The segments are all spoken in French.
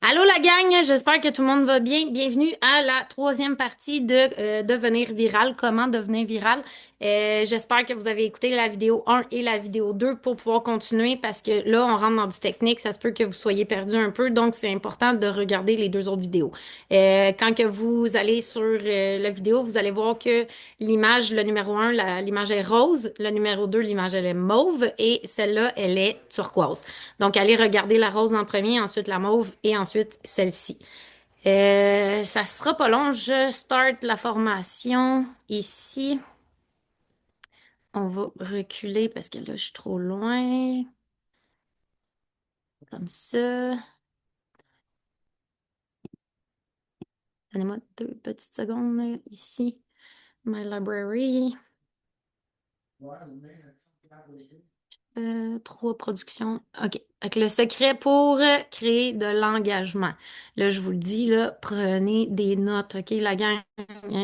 Allô la gang, j'espère que tout le monde va bien. Bienvenue à la troisième partie de devenir viral, comment devenir viral. J'espère que vous avez écouté la vidéo 1 et la vidéo 2 pour pouvoir continuer parce que là, on rentre dans du technique, ça se peut que vous soyez perdu un peu, donc c'est important de regarder les deux autres vidéos. Quand que vous allez sur la vidéo, vous allez voir que l'image, le numéro 1, l'image est rose, le numéro 2, l'image elle est mauve et celle-là, elle est turquoise. Donc, allez regarder la rose en premier, ensuite la mauve et ensuite celle-ci. Ça sera pas long, je start la formation ici. On va reculer parce que là, je suis trop loin. Comme ça. Donnez-moi 2 petites secondes là, ici. My library. Trois productions. OK. Fait que le secret pour créer de l'engagement. Là, je vous le dis, là, prenez des notes, OK, la gang?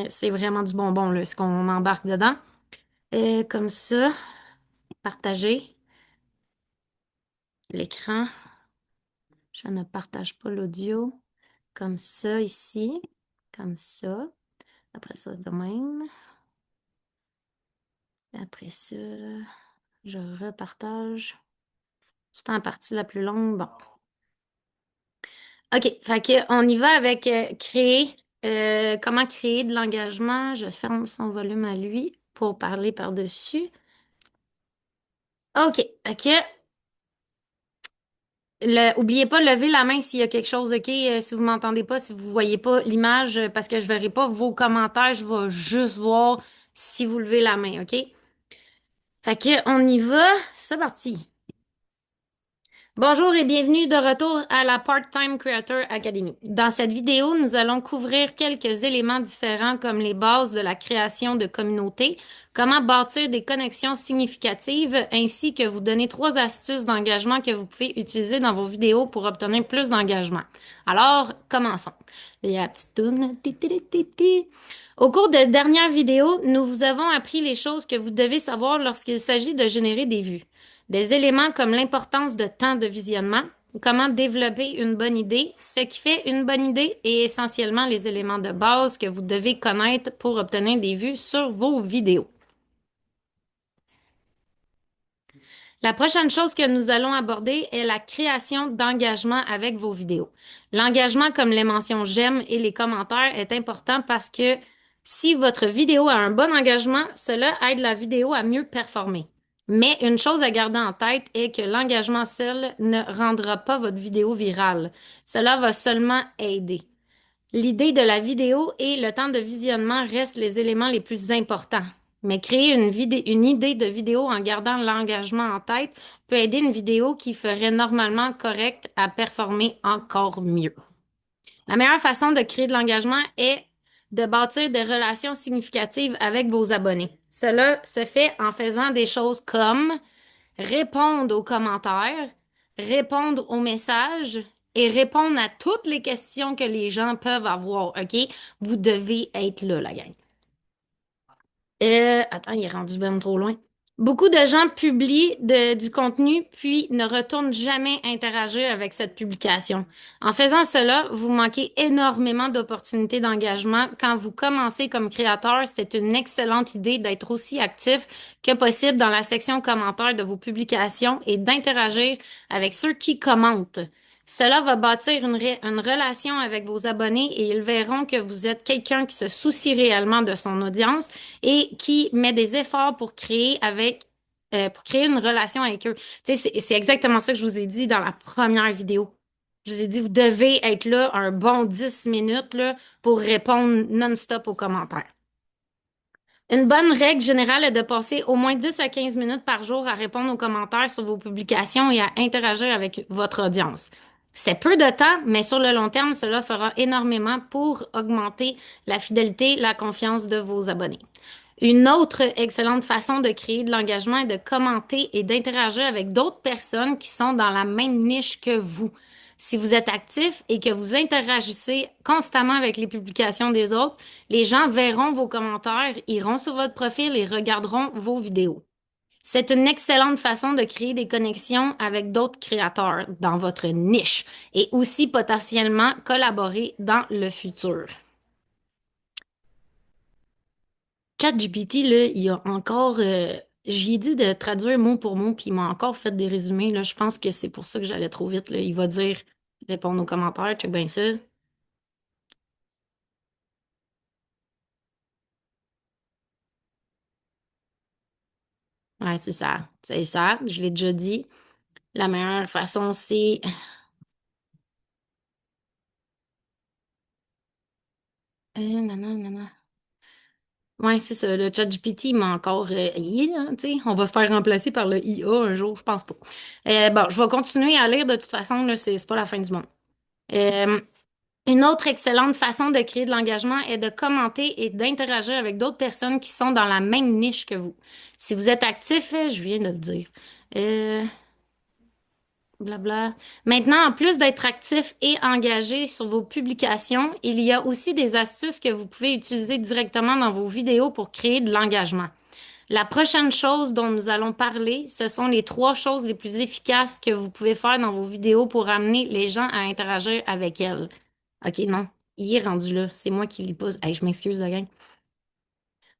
C'est vraiment du bonbon, là, ce qu'on embarque dedans. Comme ça, partager l'écran. Je ne partage pas l'audio. Comme ça, ici. Comme ça. Après ça, de même. Après ça, là, je repartage. Tout en partie la plus longue. Bon. OK, fait que on y va avec créer, comment créer de l'engagement. Je ferme son volume à lui pour parler par-dessus. OK, OK. Oubliez pas de lever la main s'il y a quelque chose, OK? Si vous m'entendez pas, si vous voyez pas l'image, parce que je verrai pas vos commentaires, je vais juste voir si vous levez la main, OK? Fait que on y va, c'est parti. Bonjour et bienvenue de retour à la Part-Time Creator Academy. Dans cette vidéo, nous allons couvrir quelques éléments différents comme les bases de la création de communautés, comment bâtir des connexions significatives, ainsi que vous donner 3 astuces d'engagement que vous pouvez utiliser dans vos vidéos pour obtenir plus d'engagement. Alors, commençons. Il y a la petite toune. Ti, ti, ti, ti, ti. Au cours de dernières vidéos, nous vous avons appris les choses que vous devez savoir lorsqu'il s'agit de générer des vues. Des éléments comme l'importance de temps de visionnement, comment développer une bonne idée, ce qui fait une bonne idée et essentiellement les éléments de base que vous devez connaître pour obtenir des vues sur vos vidéos. La prochaine chose que nous allons aborder est la création d'engagement avec vos vidéos. L'engagement, comme les mentions j'aime et les commentaires, est important parce que si votre vidéo a un bon engagement, cela aide la vidéo à mieux performer. Mais une chose à garder en tête est que l'engagement seul ne rendra pas votre vidéo virale. Cela va seulement aider. L'idée de la vidéo et le temps de visionnement restent les éléments les plus importants. Mais créer une idée de vidéo en gardant l'engagement en tête peut aider une vidéo qui ferait normalement correcte à performer encore mieux. La meilleure façon de créer de l'engagement est de bâtir des relations significatives avec vos abonnés. Cela se fait en faisant des choses comme répondre aux commentaires, répondre aux messages et répondre à toutes les questions que les gens peuvent avoir, OK? Vous devez être là, la gang. Attends, il est rendu bien trop loin. Beaucoup de gens publient du contenu puis ne retournent jamais interagir avec cette publication. En faisant cela, vous manquez énormément d'opportunités d'engagement. Quand vous commencez comme créateur, c'est une excellente idée d'être aussi actif que possible dans la section commentaires de vos publications et d'interagir avec ceux qui commentent. Cela va bâtir une relation avec vos abonnés et ils verront que vous êtes quelqu'un qui se soucie réellement de son audience et qui met des efforts pour créer une relation avec eux. Tu sais, c'est exactement ça que je vous ai dit dans la première vidéo. Je vous ai dit, vous devez être là un bon 10 minutes là, pour répondre non-stop aux commentaires. Une bonne règle générale est de passer au moins 10 à 15 minutes par jour à répondre aux commentaires sur vos publications et à interagir avec votre audience. C'est peu de temps, mais sur le long terme, cela fera énormément pour augmenter la fidélité, la confiance de vos abonnés. Une autre excellente façon de créer de l'engagement est de commenter et d'interagir avec d'autres personnes qui sont dans la même niche que vous. Si vous êtes actif et que vous interagissez constamment avec les publications des autres, les gens verront vos commentaires, iront sur votre profil et regarderont vos vidéos. C'est une excellente façon de créer des connexions avec d'autres créateurs dans votre niche et aussi potentiellement collaborer dans le futur. ChatGPT, là, il a encore. J'y ai dit de traduire mot pour mot, puis il m'a encore fait des résumés. Là. Je pense que c'est pour ça que j'allais trop vite. Là. Il va dire répondre aux commentaires, check bien ça. Ouais, c'est ça. C'est ça. Je l'ai déjà dit. La meilleure façon, c'est. Non, non, non, non. Ouais, c'est ça. Le ChatGPT, il m'a encore. Tu sais, on va se faire remplacer par le IA un jour, je pense pas. Bon, je vais continuer à lire de toute façon, là, c'est pas la fin du monde. Euh, Une autre excellente façon de créer de l'engagement est de commenter et d'interagir avec d'autres personnes qui sont dans la même niche que vous. Si vous êtes actif, je viens de le dire. Euh, Blabla. Maintenant, en plus d'être actif et engagé sur vos publications, il y a aussi des astuces que vous pouvez utiliser directement dans vos vidéos pour créer de l'engagement. La prochaine chose dont nous allons parler, ce sont les trois choses les plus efficaces que vous pouvez faire dans vos vidéos pour amener les gens à interagir avec elles. OK, non, il est rendu là. C'est moi qui lis pas. Hey, je m'excuse, la gang.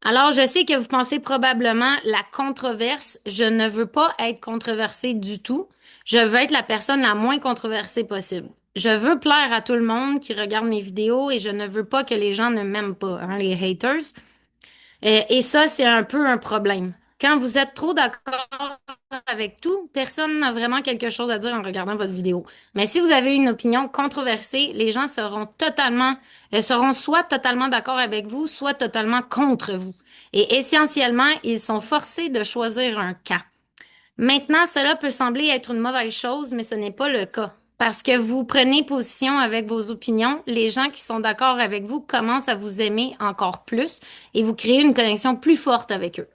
Alors, je sais que vous pensez probablement la controverse. Je ne veux pas être controversée du tout. Je veux être la personne la moins controversée possible. Je veux plaire à tout le monde qui regarde mes vidéos et je ne veux pas que les gens ne m'aiment pas, hein, les haters. Et ça, c'est un peu un problème. Quand vous êtes trop d'accord avec tout, personne n'a vraiment quelque chose à dire en regardant votre vidéo. Mais si vous avez une opinion controversée, les gens seront soit totalement d'accord avec vous, soit totalement contre vous. Et essentiellement, ils sont forcés de choisir un camp. Maintenant, cela peut sembler être une mauvaise chose, mais ce n'est pas le cas. Parce que vous prenez position avec vos opinions, les gens qui sont d'accord avec vous commencent à vous aimer encore plus et vous créez une connexion plus forte avec eux.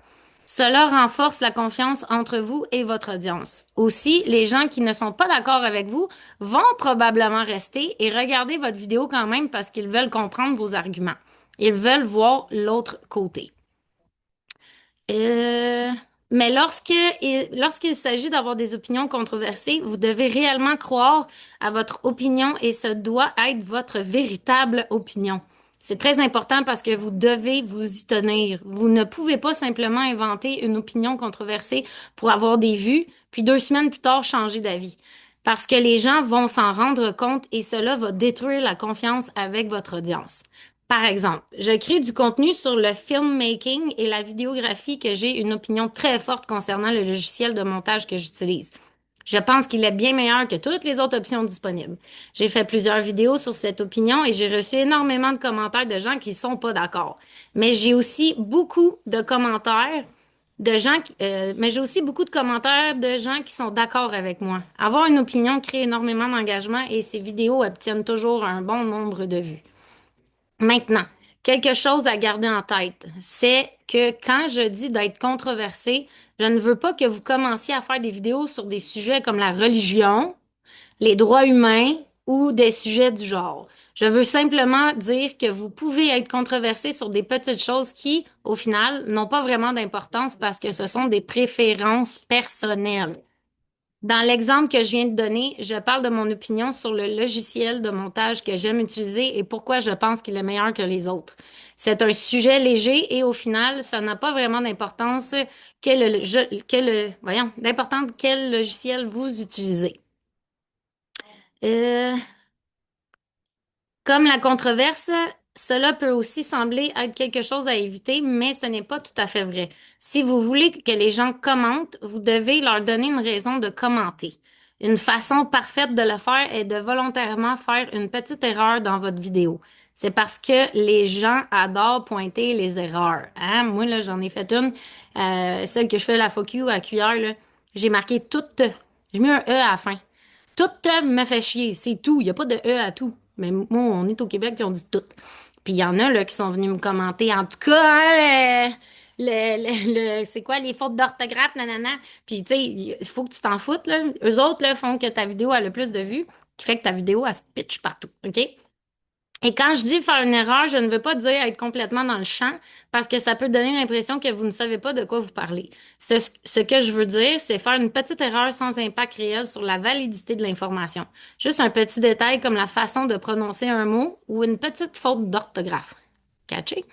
Cela renforce la confiance entre vous et votre audience. Aussi, les gens qui ne sont pas d'accord avec vous vont probablement rester et regarder votre vidéo quand même parce qu'ils veulent comprendre vos arguments. Ils veulent voir l'autre côté. Euh, mais lorsqu'il s'agit d'avoir des opinions controversées, vous devez réellement croire à votre opinion et ce doit être votre véritable opinion. C'est très important parce que vous devez vous y tenir. Vous ne pouvez pas simplement inventer une opinion controversée pour avoir des vues, puis 2 semaines plus tard changer d'avis. Parce que les gens vont s'en rendre compte et cela va détruire la confiance avec votre audience. Par exemple, je crée du contenu sur le filmmaking et la vidéographie que j'ai une opinion très forte concernant le logiciel de montage que j'utilise. Je pense qu'il est bien meilleur que toutes les autres options disponibles. J'ai fait plusieurs vidéos sur cette opinion et j'ai reçu énormément de commentaires de gens qui sont pas d'accord. Mais j'ai aussi beaucoup de commentaires mais j'ai aussi beaucoup de commentaires de gens qui sont d'accord avec moi. Avoir une opinion crée énormément d'engagement et ces vidéos obtiennent toujours un bon nombre de vues. Maintenant, quelque chose à garder en tête, c'est que quand je dis d'être controversé, je ne veux pas que vous commenciez à faire des vidéos sur des sujets comme la religion, les droits humains ou des sujets du genre. Je veux simplement dire que vous pouvez être controversé sur des petites choses qui, au final, n'ont pas vraiment d'importance parce que ce sont des préférences personnelles. Dans l'exemple que je viens de donner, je parle de mon opinion sur le logiciel de montage que j'aime utiliser et pourquoi je pense qu'il est meilleur que les autres. C'est un sujet léger et au final, ça n'a pas vraiment d'importance d'importance quel logiciel vous utilisez. Euh, Comme la controverse, cela peut aussi sembler être quelque chose à éviter, mais ce n'est pas tout à fait vrai. Si vous voulez que les gens commentent, vous devez leur donner une raison de commenter. Une façon parfaite de le faire est de volontairement faire une petite erreur dans votre vidéo. C'est parce que les gens adorent pointer les erreurs. Hein? Moi, là, j'en ai fait une. Celle que je fais la fuck you à cuillère, là. J'ai marqué toute. J'ai mis un E à la fin. Tout me fait chier, c'est tout. Il n'y a pas de E à tout. Mais moi, on est au Québec puis on dit tout. Puis il y en a là, qui sont venus me commenter. En tout cas, hein, c'est quoi les fautes d'orthographe, nanana. Puis tu sais, il faut que tu t'en foutes, là. Eux autres là, font que ta vidéo a le plus de vues, qui fait que ta vidéo, elle se pitch partout. OK? Et quand je dis faire une erreur, je ne veux pas dire être complètement dans le champ parce que ça peut donner l'impression que vous ne savez pas de quoi vous parlez. Ce que je veux dire, c'est faire une petite erreur sans impact réel sur la validité de l'information. Juste un petit détail comme la façon de prononcer un mot ou une petite faute d'orthographe. Catché?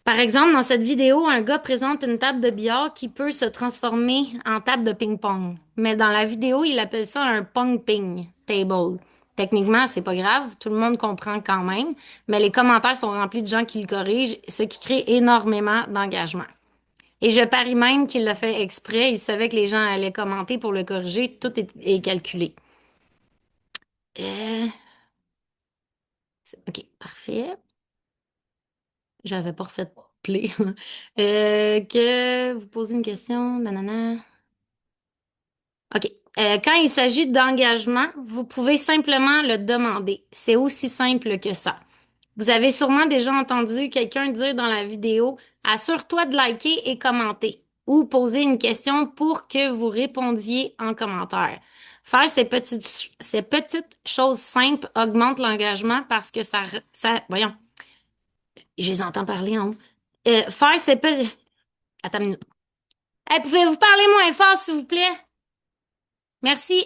Par exemple, dans cette vidéo, un gars présente une table de billard qui peut se transformer en table de ping-pong. Mais dans la vidéo, il appelle ça un pong-ping table. Techniquement, c'est pas grave, tout le monde comprend quand même, mais les commentaires sont remplis de gens qui le corrigent, ce qui crée énormément d'engagement. Et je parie même qu'il l'a fait exprès, il savait que les gens allaient commenter pour le corriger, est calculé. Euh, ok, parfait. J'avais pas refait play. Que vous posez une question, nanana. OK. Quand il s'agit d'engagement, vous pouvez simplement le demander. C'est aussi simple que ça. Vous avez sûrement déjà entendu quelqu'un dire dans la vidéo, assure-toi de liker et commenter ou poser une question pour que vous répondiez en commentaire. Faire ces petites choses simples augmente l'engagement parce que voyons, je les entends parler en haut. Faire ces petits, attends une minute. Hey, pouvez-vous parler moins fort, s'il vous plaît? Merci.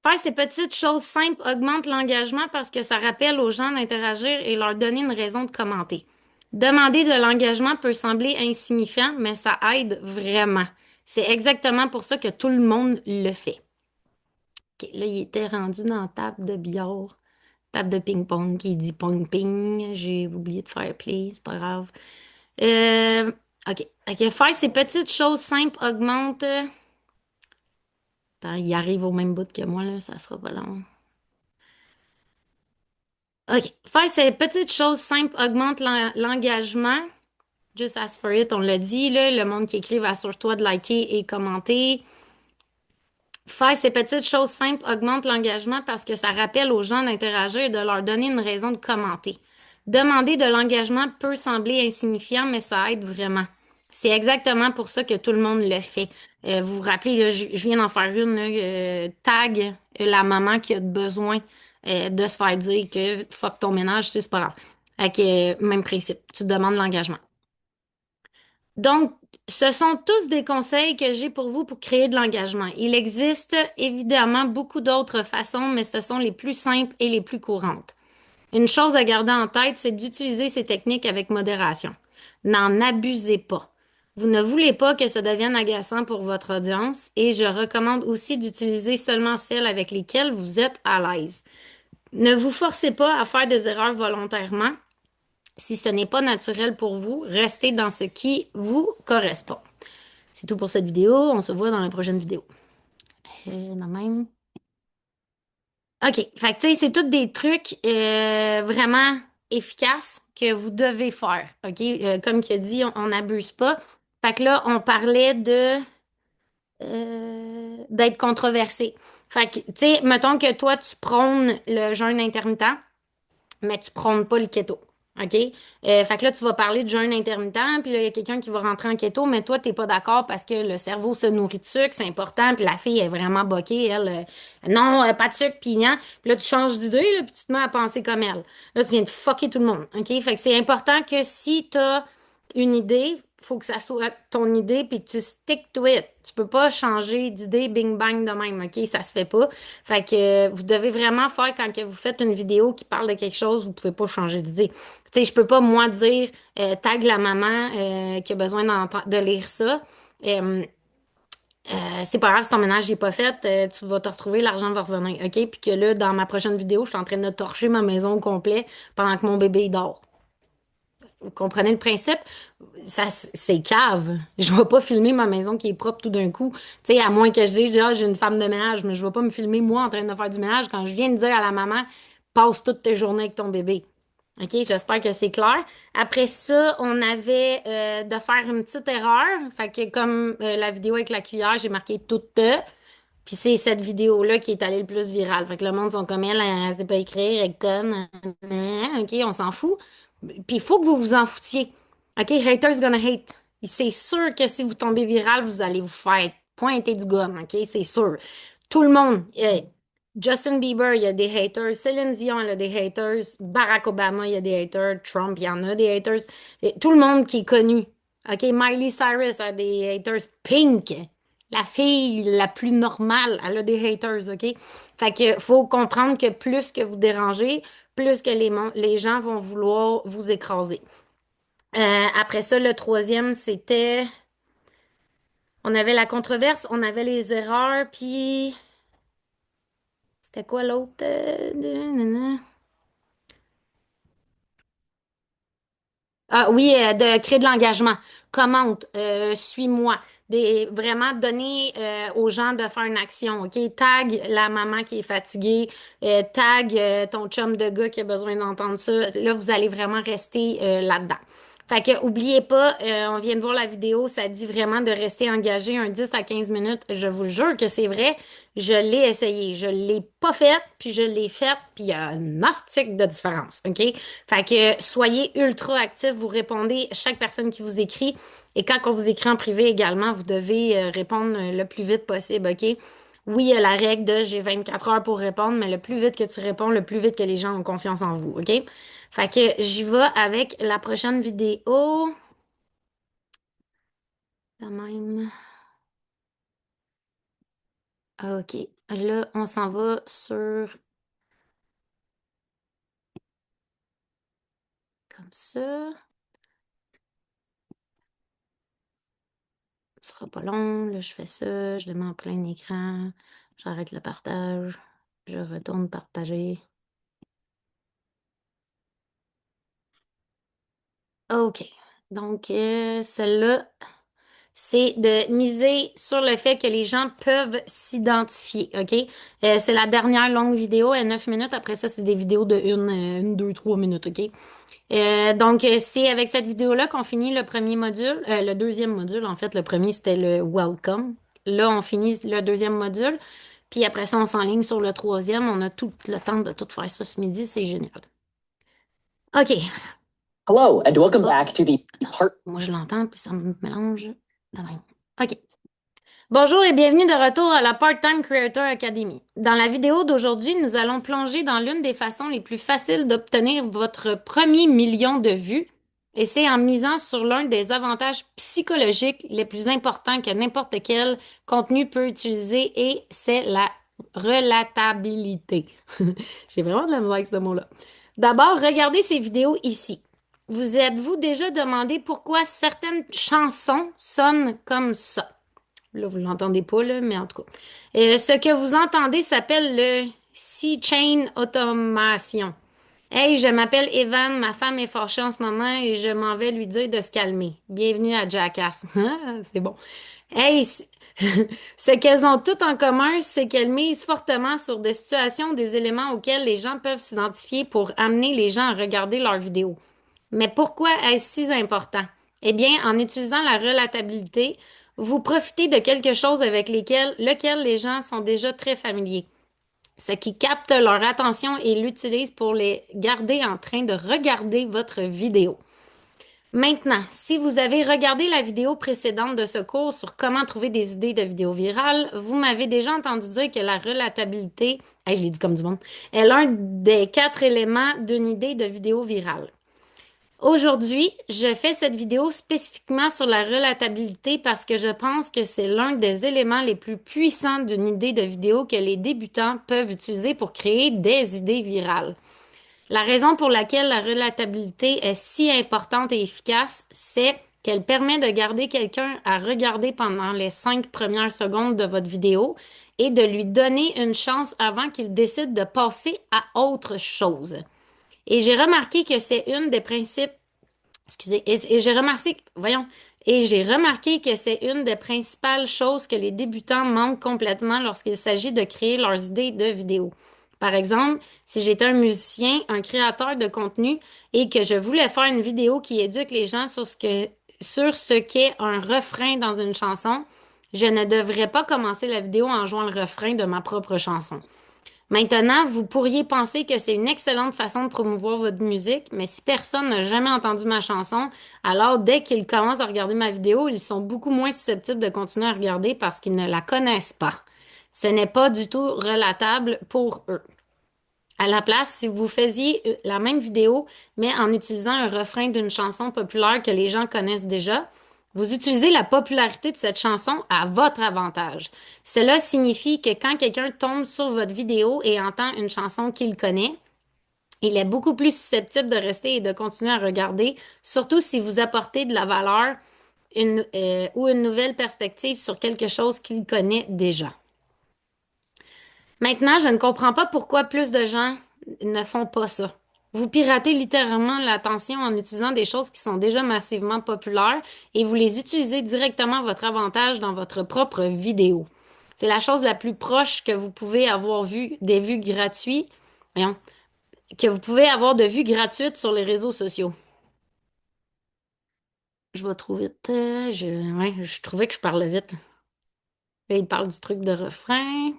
Faire ces petites choses simples augmente l'engagement parce que ça rappelle aux gens d'interagir et leur donner une raison de commenter. Demander de l'engagement peut sembler insignifiant, mais ça aide vraiment. C'est exactement pour ça que tout le monde le fait. OK, là, il était rendu dans la table de billard, table de ping-pong qui dit pong-ping. J'ai oublié de faire play, c'est pas grave. Euh, OK. OK, faire ces petites choses simples augmente. Attends, il arrive au même bout que moi, là, ça sera pas long. OK. Faire ces petites choses simples augmente l'engagement. Just ask for it, on l'a dit, là, le monde qui écrit, assure-toi de liker et commenter. Faire ces petites choses simples augmente l'engagement parce que ça rappelle aux gens d'interagir et de leur donner une raison de commenter. Demander de l'engagement peut sembler insignifiant, mais ça aide vraiment. C'est exactement pour ça que tout le monde le fait. Vous vous rappelez, là, je viens d'en faire une, là, tag la maman qui a besoin de se faire dire que fuck ton ménage, c'est pas grave. Même principe, tu demandes l'engagement. Donc, ce sont tous des conseils que j'ai pour vous pour créer de l'engagement. Il existe évidemment beaucoup d'autres façons, mais ce sont les plus simples et les plus courantes. Une chose à garder en tête, c'est d'utiliser ces techniques avec modération. N'en abusez pas. Vous ne voulez pas que ça devienne agaçant pour votre audience et je recommande aussi d'utiliser seulement celles avec lesquelles vous êtes à l'aise. Ne vous forcez pas à faire des erreurs volontairement. Si ce n'est pas naturel pour vous, restez dans ce qui vous correspond. C'est tout pour cette vidéo. On se voit dans la prochaine vidéo. De même. OK. Fait que, tu sais, c'est tous des trucs vraiment efficaces que vous devez faire. OK? Comme tu as dit, on n'abuse pas. Fait que là, on parlait d'être controversé. Fait que, tu sais, mettons que toi, tu prônes le jeûne intermittent, mais tu prônes pas le keto. OK? Fait que là, tu vas parler de jeûne intermittent, puis là, il y a quelqu'un qui va rentrer en keto, mais toi, t'es pas d'accord parce que le cerveau se nourrit de sucre, c'est important, puis la fille est vraiment boquée, elle, non, pas de sucre, puis non. Puis là, tu changes d'idée, là, puis tu te mets à penser comme elle. Là, tu viens de fucker tout le monde. OK? Fait que c'est important que si t'as une idée, faut que ça soit ton idée, puis que tu stick to it. Tu peux pas changer d'idée bing bang de même, OK? Ça se fait pas. Fait que vous devez vraiment faire quand que vous faites une vidéo qui parle de quelque chose, vous pouvez pas changer d'idée. Tu sais, je peux pas moi dire tag la maman qui a besoin de lire ça. Euh, c'est pas grave si ton ménage n'est pas fait, tu vas te retrouver, l'argent va revenir, OK? Puis que là, dans ma prochaine vidéo, je suis en train de torcher ma maison au complet pendant que mon bébé il dort. Vous comprenez le principe? Ça, c'est cave. Je vais pas filmer ma maison qui est propre tout d'un coup. Tu sais, à moins que je dise, ah, j'ai une femme de ménage, mais je vais pas me filmer moi en train de faire du ménage quand je viens de dire à la maman, passe toutes tes journées avec ton bébé. OK, j'espère que c'est clair. Après ça, on avait de faire une petite erreur. Fait que comme la vidéo avec la cuillère, j'ai marqué toute. Puis c'est cette vidéo-là qui est allée le plus virale. Fait que le monde sont comme elle sait pas écrire, elle est conne. OK, on s'en fout. Puis il faut que vous vous en foutiez. OK, haters gonna hate. C'est sûr que si vous tombez viral, vous allez vous faire pointer du gomme. OK, c'est sûr. Tout le monde. Justin Bieber, il y a des haters. Céline Dion, elle a des haters. Barack Obama, il y a des haters. Trump, il y en a des haters. Et tout le monde qui est connu. OK, Miley Cyrus a des haters. Pink, la fille la plus normale, elle a des haters, OK? Fait que faut comprendre que plus que vous dérangez, plus que les gens vont vouloir vous écraser. Après ça, le troisième, c'était... On avait la controverse, on avait les erreurs, puis... C'était quoi l'autre? Ah oui, de créer de l'engagement. Commente, suis-moi. Vraiment donner aux gens de faire une action, OK? Tag la maman qui est fatiguée, tag ton chum de gars qui a besoin d'entendre ça. Là, vous allez vraiment rester là-dedans. Fait que, oubliez pas, on vient de voir la vidéo, ça dit vraiment de rester engagé un 10 à 15 minutes. Je vous jure que c'est vrai. Je l'ai essayé. Je l'ai pas faite, puis je l'ai faite, puis il y a un astique de différence, OK? Fait que soyez ultra actifs, vous répondez à chaque personne qui vous écrit. Et quand on vous écrit en privé également, vous devez répondre le plus vite possible, OK? Oui, il y a la règle de j'ai 24 heures pour répondre, mais le plus vite que tu réponds, le plus vite que les gens ont confiance en vous, OK? Fait que j'y vais avec la prochaine vidéo. De même. OK. Là, on s'en va sur comme ça. Ce sera pas long. Là, je fais ça. Je le mets en plein écran. J'arrête le partage. Je retourne partager. OK. Donc, celle-là, c'est de miser sur le fait que les gens peuvent s'identifier. OK? C'est la dernière longue vidéo, à 9 minutes. Après ça, c'est des vidéos de 2, 3 minutes. OK? Donc, c'est avec cette vidéo-là qu'on finit le premier module. Le deuxième module, en fait, le premier, c'était le Welcome. Là, on finit le deuxième module. Puis après ça, on s'enligne sur le troisième. On a tout le temps de tout faire ça ce midi. C'est génial. OK. Hello, and welcome Oh, back to the non. part. Moi, je l'entends, puis ça me mélange de même. OK. Bonjour et bienvenue de retour à la Part-Time Creator Academy. Dans la vidéo d'aujourd'hui, nous allons plonger dans l'une des façons les plus faciles d'obtenir votre premier million de vues, et c'est en misant sur l'un des avantages psychologiques les plus importants que n'importe quel contenu peut utiliser, et c'est la relatabilité. J'ai vraiment de la misère avec ce mot-là. D'abord, regardez ces vidéos ici. Vous êtes-vous déjà demandé pourquoi certaines chansons sonnent comme ça? Là, vous l'entendez pas, là, mais en tout cas. Ce que vous entendez s'appelle le C-Chain Automation. Hey, je m'appelle Evan, ma femme est fâchée en ce moment et je m'en vais lui dire de se calmer. Bienvenue à Jackass. C'est bon. Hey, ce qu'elles ont toutes en commun, c'est qu'elles misent fortement sur des situations, des éléments auxquels les gens peuvent s'identifier pour amener les gens à regarder leurs vidéos. Mais pourquoi est-ce si important? Eh bien, en utilisant la relatabilité, vous profitez de quelque chose avec lequel les gens sont déjà très familiers, ce qui capte leur attention et l'utilise pour les garder en train de regarder votre vidéo. Maintenant, si vous avez regardé la vidéo précédente de ce cours sur comment trouver des idées de vidéos virales, vous m'avez déjà entendu dire que la relatabilité, hey, je l'ai dit comme du monde, est l'un des 4 éléments d'une idée de vidéo virale. Aujourd'hui, je fais cette vidéo spécifiquement sur la relatabilité parce que je pense que c'est l'un des éléments les plus puissants d'une idée de vidéo que les débutants peuvent utiliser pour créer des idées virales. La raison pour laquelle la relatabilité est si importante et efficace, c'est qu'elle permet de garder quelqu'un à regarder pendant les 5 premières secondes de votre vidéo et de lui donner une chance avant qu'il décide de passer à autre chose. Et j'ai remarqué que c'est une des principes, excusez, et j'ai remarqué, voyons, et j'ai remarqué que c'est une des principales choses que les débutants manquent complètement lorsqu'il s'agit de créer leurs idées de vidéos. Par exemple, si j'étais un musicien, un créateur de contenu et que je voulais faire une vidéo qui éduque les gens sur ce qu'est un refrain dans une chanson, je ne devrais pas commencer la vidéo en jouant le refrain de ma propre chanson. Maintenant, vous pourriez penser que c'est une excellente façon de promouvoir votre musique, mais si personne n'a jamais entendu ma chanson, alors dès qu'ils commencent à regarder ma vidéo, ils sont beaucoup moins susceptibles de continuer à regarder parce qu'ils ne la connaissent pas. Ce n'est pas du tout relatable pour eux. À la place, si vous faisiez la même vidéo, mais en utilisant un refrain d'une chanson populaire que les gens connaissent déjà, vous utilisez la popularité de cette chanson à votre avantage. Cela signifie que quand quelqu'un tombe sur votre vidéo et entend une chanson qu'il connaît, il est beaucoup plus susceptible de rester et de continuer à regarder, surtout si vous apportez de la valeur ou une nouvelle perspective sur quelque chose qu'il connaît déjà. Maintenant, je ne comprends pas pourquoi plus de gens ne font pas ça. Vous piratez littéralement l'attention en utilisant des choses qui sont déjà massivement populaires et vous les utilisez directement à votre avantage dans votre propre vidéo. C'est la chose la plus proche que vous pouvez avoir vu des vues gratuites, voyons, que vous pouvez avoir de vues gratuites sur les réseaux sociaux. Je vais trop vite. Ouais, je trouvais que je parlais vite. Là, il parle du truc de refrain.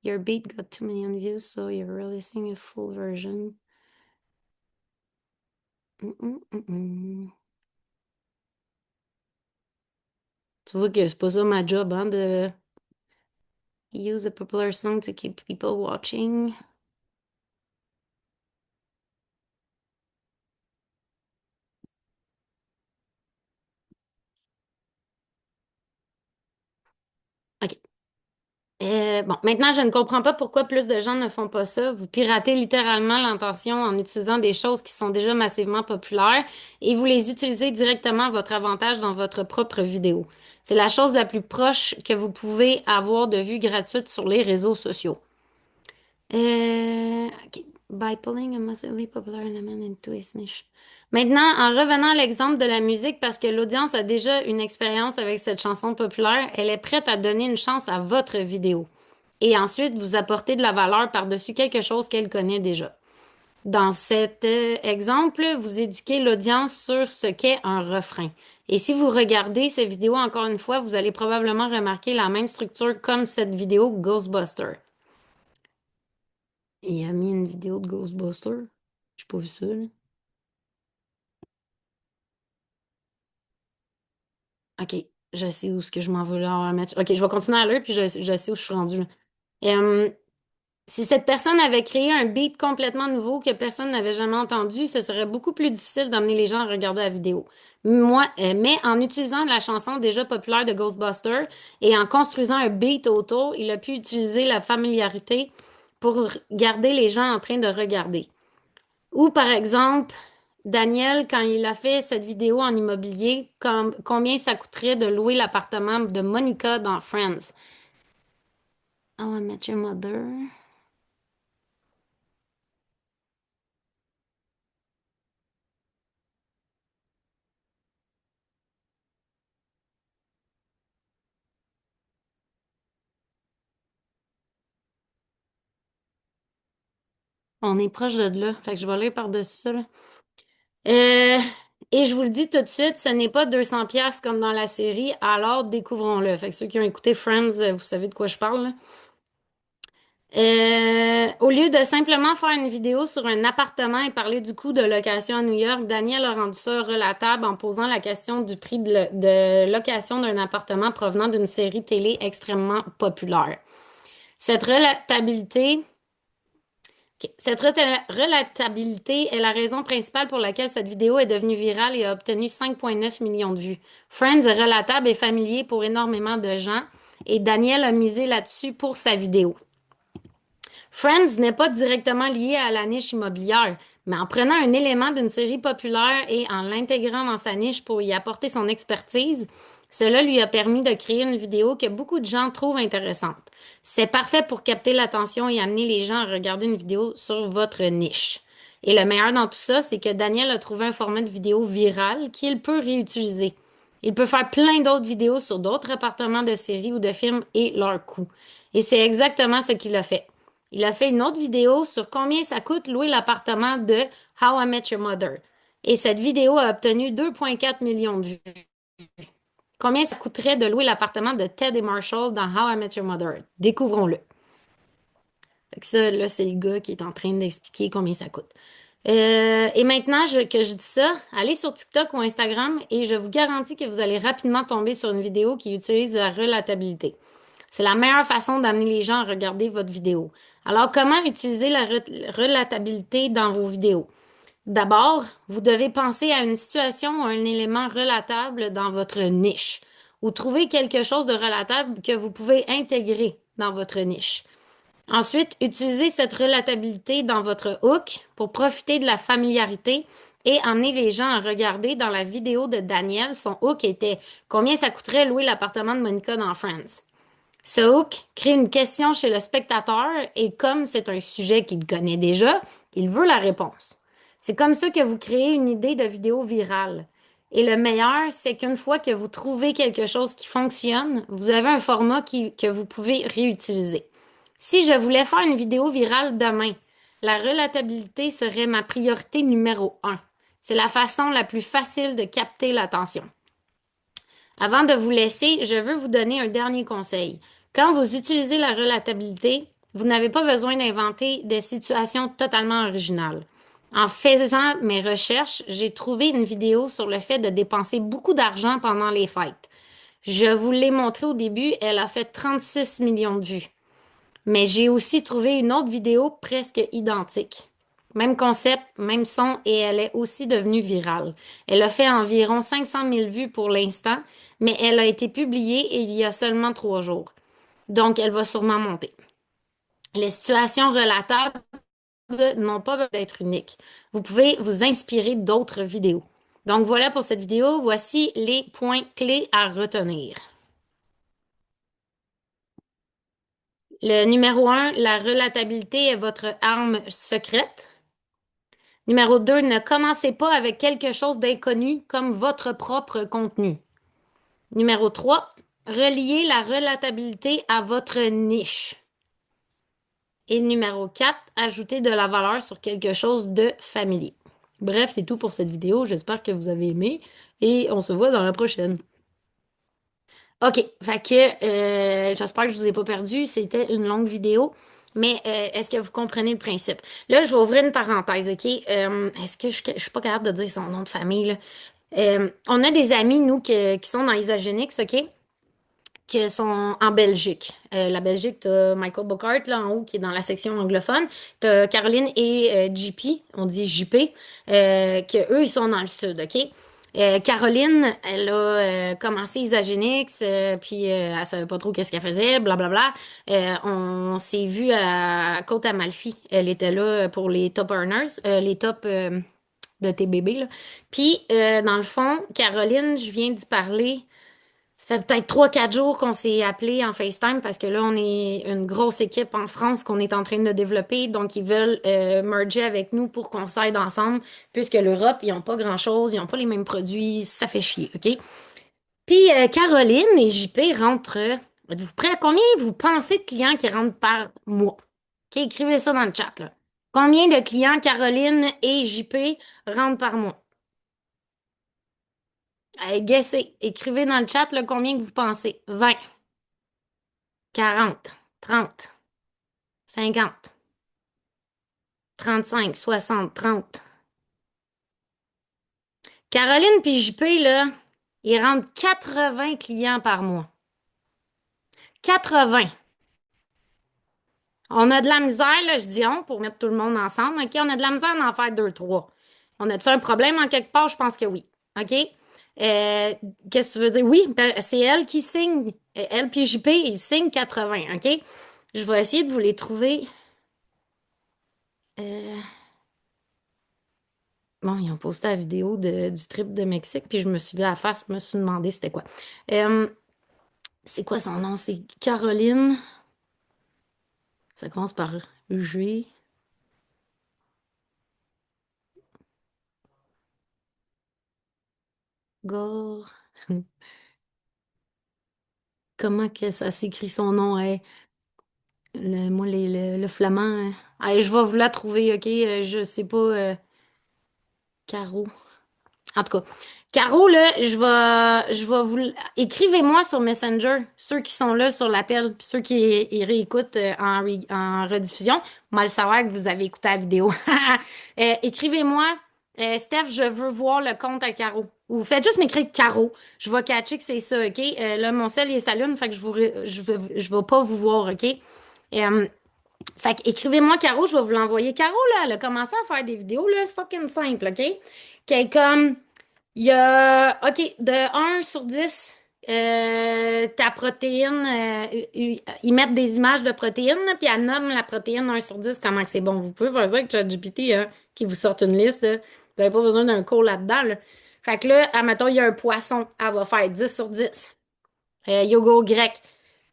Your beat got 2 million views, so you're releasing a full version. Tu vois que c'est pas ça ma job, hein, de use a popular song to keep people watching. OK. Bon, maintenant, je ne comprends pas pourquoi plus de gens ne font pas ça. Vous piratez littéralement l'intention en utilisant des choses qui sont déjà massivement populaires et vous les utilisez directement à votre avantage dans votre propre vidéo. C'est la chose la plus proche que vous pouvez avoir de vues gratuites sur les réseaux sociaux. OK. By pulling a massively popular element into its niche. Maintenant, en revenant à l'exemple de la musique, parce que l'audience a déjà une expérience avec cette chanson populaire, elle est prête à donner une chance à votre vidéo. Et ensuite, vous apportez de la valeur par-dessus quelque chose qu'elle connaît déjà. Dans cet exemple, vous éduquez l'audience sur ce qu'est un refrain. Et si vous regardez cette vidéo encore une fois, vous allez probablement remarquer la même structure comme cette vidéo Ghostbuster. Il a mis une vidéo de Ghostbuster. J'ai pas vu ça, là. OK, je sais où ce que je m'en veux là mettre. OK, je vais continuer à lire, puis je sais où je suis rendue, là. Euh, Si cette personne avait créé un beat complètement nouveau que personne n'avait jamais entendu, ce serait beaucoup plus difficile d'amener les gens à regarder la vidéo. Mais en utilisant la chanson déjà populaire de Ghostbusters et en construisant un beat autour, il a pu utiliser la familiarité pour garder les gens en train de regarder. Ou par exemple, Daniel, quand il a fait cette vidéo en immobilier, combien ça coûterait de louer l'appartement de Monica dans Friends? Oh, I Met Your Mother. On est proche de là. Fait que je vais lire par-dessus ça, là. Euh, et je vous le dis tout de suite, ce n'est pas 200 pièces comme dans la série, alors découvrons-le. Fait que ceux qui ont écouté Friends, vous savez de quoi je parle, là. Au lieu de simplement faire une vidéo sur un appartement et parler du coût de location à New York, Daniel a rendu ça relatable en posant la question du prix de location d'un appartement provenant d'une série télé extrêmement populaire. Cette relatabilité Ok. Relatabilité est la raison principale pour laquelle cette vidéo est devenue virale et a obtenu 5,9 millions de vues. Friends est relatable et familier pour énormément de gens et Daniel a misé là-dessus pour sa vidéo. Friends n'est pas directement lié à la niche immobilière, mais en prenant un élément d'une série populaire et en l'intégrant dans sa niche pour y apporter son expertise, cela lui a permis de créer une vidéo que beaucoup de gens trouvent intéressante. C'est parfait pour capter l'attention et amener les gens à regarder une vidéo sur votre niche. Et le meilleur dans tout ça, c'est que Daniel a trouvé un format de vidéo viral qu'il peut réutiliser. Il peut faire plein d'autres vidéos sur d'autres appartements de séries ou de films et leurs coûts. Et c'est exactement ce qu'il a fait. Il a fait une autre vidéo sur combien ça coûte louer l'appartement de How I Met Your Mother. Et cette vidéo a obtenu 2,4 millions de vues. Combien ça coûterait de louer l'appartement de Ted et Marshall dans How I Met Your Mother? Découvrons-le. Fait que ça, là, c'est le gars qui est en train d'expliquer combien ça coûte. Et maintenant que je dis ça, allez sur TikTok ou Instagram et je vous garantis que vous allez rapidement tomber sur une vidéo qui utilise la relatabilité. C'est la meilleure façon d'amener les gens à regarder votre vidéo. Alors, comment utiliser la relatabilité dans vos vidéos? D'abord, vous devez penser à une situation ou un élément relatable dans votre niche ou trouver quelque chose de relatable que vous pouvez intégrer dans votre niche. Ensuite, utilisez cette relatabilité dans votre hook pour profiter de la familiarité et amener les gens à regarder dans la vidéo de Daniel. Son hook était combien ça coûterait louer l'appartement de Monica dans Friends. Ce hook crée une question chez le spectateur et comme c'est un sujet qu'il connaît déjà, il veut la réponse. C'est comme ça que vous créez une idée de vidéo virale. Et le meilleur, c'est qu'une fois que vous trouvez quelque chose qui fonctionne, vous avez un format que vous pouvez réutiliser. Si je voulais faire une vidéo virale demain, la relatabilité serait ma priorité numéro un. C'est la façon la plus facile de capter l'attention. Avant de vous laisser, je veux vous donner un dernier conseil. Quand vous utilisez la relatabilité, vous n'avez pas besoin d'inventer des situations totalement originales. En faisant mes recherches, j'ai trouvé une vidéo sur le fait de dépenser beaucoup d'argent pendant les fêtes. Je vous l'ai montré au début, elle a fait 36 millions de vues. Mais j'ai aussi trouvé une autre vidéo presque identique. Même concept, même son, et elle est aussi devenue virale. Elle a fait environ 500 000 vues pour l'instant, mais elle a été publiée il y a seulement 3 jours. Donc, elle va sûrement monter. Les situations relatables n'ont pas besoin d'être uniques. Vous pouvez vous inspirer d'autres vidéos. Donc, voilà pour cette vidéo. Voici les points clés à retenir. Le numéro un, la relatabilité est votre arme secrète. Numéro 2, ne commencez pas avec quelque chose d'inconnu comme votre propre contenu. Numéro 3, reliez la relatabilité à votre niche. Et numéro 4, ajoutez de la valeur sur quelque chose de familier. Bref, c'est tout pour cette vidéo. J'espère que vous avez aimé et on se voit dans la prochaine. OK, fait que j'espère que je vous ai pas perdu. C'était une longue vidéo, mais est-ce que vous comprenez le principe? Là, je vais ouvrir une parenthèse, OK? Est-ce que je suis pas capable de dire son nom de famille, là? On a des amis, nous, qui sont dans Isagenix, OK? Qui sont en Belgique. La Belgique, t'as Michael Bocart, là, en haut, qui est dans la section anglophone. T'as Caroline et JP, on dit JP, que eux, ils sont dans le sud, OK? Caroline, elle a commencé Isagenix, puis elle savait pas trop qu'est-ce qu'elle faisait, blablabla. On s'est vu à Côte-Amalfi. Elle était là pour les top earners, les top de tes bébés, là. Puis, dans le fond, Caroline, je viens d'y parler. Ça fait peut-être 3, 4 jours qu'on s'est appelé en FaceTime parce que là, on est une grosse équipe en France qu'on est en train de développer. Donc, ils veulent merger avec nous pour qu'on s'aide ensemble, puisque l'Europe, ils n'ont pas grand-chose, ils n'ont pas les mêmes produits, ça fait chier, OK? Puis, Caroline et JP rentrent. Êtes-vous prêts à combien vous pensez de clients qui rentrent par mois? OK, écrivez ça dans le chat, là. Combien de clients Caroline et JP rentrent par mois? Allez, guessez. Écrivez dans le chat là, combien que vous pensez. 20, 40, 30, 50, 35, 60, 30. Caroline puis JP, là, ils rentrent 80 clients par mois. 80. On a de la misère, là, je dis on, pour mettre tout le monde ensemble, OK? On a de la misère d'en faire deux, trois. On a-tu un problème en quelque part? Je pense que oui. OK? Qu'est-ce que tu veux dire? Oui, ben, c'est elle qui signe. Elle puis JP, ils signent 80, OK? Je vais essayer de vous les trouver. Euh, Bon, ils ont posté la vidéo du trip de Mexique, puis je me suis vu à la face, je me suis demandé c'était quoi. Euh, c'est quoi son nom? C'est Caroline. Ça commence par G. Gore. Comment que ça s'écrit son nom? Moi, le flamand. Je vais vous la trouver, OK? Je sais pas. Caro. En tout cas. Caro, là, je vais écrivez-moi sur Messenger, ceux qui sont là sur l'appel, puis ceux qui y réécoutent en rediffusion. Moi, le savoir que vous avez écouté la vidéo. Écrivez-moi, Steph, je veux voir le compte à Caro. Ou faites juste m'écrire Caro. Je vais catcher que c'est ça, OK? Là, mon sel, il s'allume, fait que je vais pas vous voir, OK? Euh, Fait que écrivez-moi Caro, je vais vous l'envoyer. Caro, là, elle a commencé à faire des vidéos, là, c'est fucking simple, OK? Qu'elle est comme. Il y a, OK, de 1 sur 10, ta protéine, ils mettent des images de protéines, là, puis elle nomme la protéine 1 sur 10, comment que c'est bon. Vous pouvez faire ça avec ChatGPT, hein, qui vous sorte une liste, là. Vous n'avez pas besoin d'un cours là-dedans, là. Fait que là, admettons, il y a un poisson, elle va faire 10 sur 10. Yogourt grec,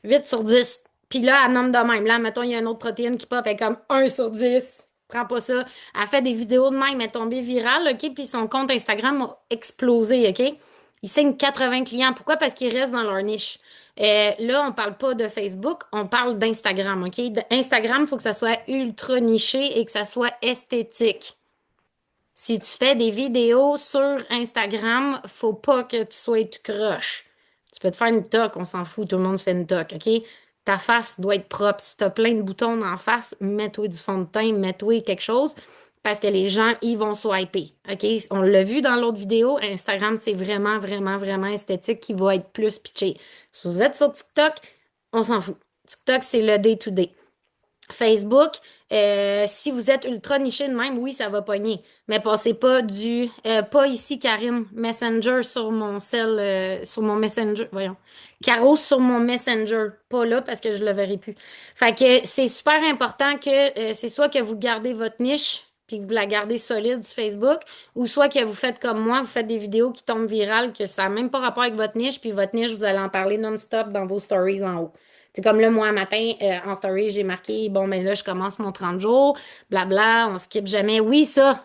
8 sur 10. Puis là, elle nomme de même. Là, mettons, il y a une autre protéine qui pop, elle est comme 1 sur 10. Prends pas ça. Elle fait des vidéos de même, elle est tombée virale, OK? Puis son compte Instagram a explosé, OK? Il signe 80 clients. Pourquoi? Parce qu'ils restent dans leur niche. Là, on parle pas de Facebook, on parle d'Instagram, OK? Instagram, il faut que ça soit ultra niché et que ça soit esthétique. Si tu fais des vidéos sur Instagram, faut pas que tu sois tout croche. Tu peux te faire une toque, on s'en fout, tout le monde se fait une toque, OK? Ta face doit être propre. Si t'as plein de boutons en face, mets-toi du fond de teint, mets-toi quelque chose, parce que les gens, ils vont swiper, OK? On l'a vu dans l'autre vidéo, Instagram, c'est vraiment, vraiment, vraiment esthétique qui va être plus pitché. Si vous êtes sur TikTok, on s'en fout. TikTok, c'est le day-to-day. Facebook, si vous êtes ultra niché de même, oui, ça va pogner. Mais passez pas pas ici, Karine, Messenger sur mon cell, sur mon Messenger, voyons. Caro sur mon Messenger, pas là parce que je le verrai plus. Fait que c'est super important que c'est soit que vous gardez votre niche puis que vous la gardez solide sur Facebook, ou soit que vous faites comme moi, vous faites des vidéos qui tombent virales, que ça n'a même pas rapport avec votre niche, puis votre niche, vous allez en parler non-stop dans vos stories en haut. C'est comme là, moi, un matin, en story, j'ai marqué, bon, ben là, je commence mon 30 jours, blabla, on skip jamais. Oui, ça,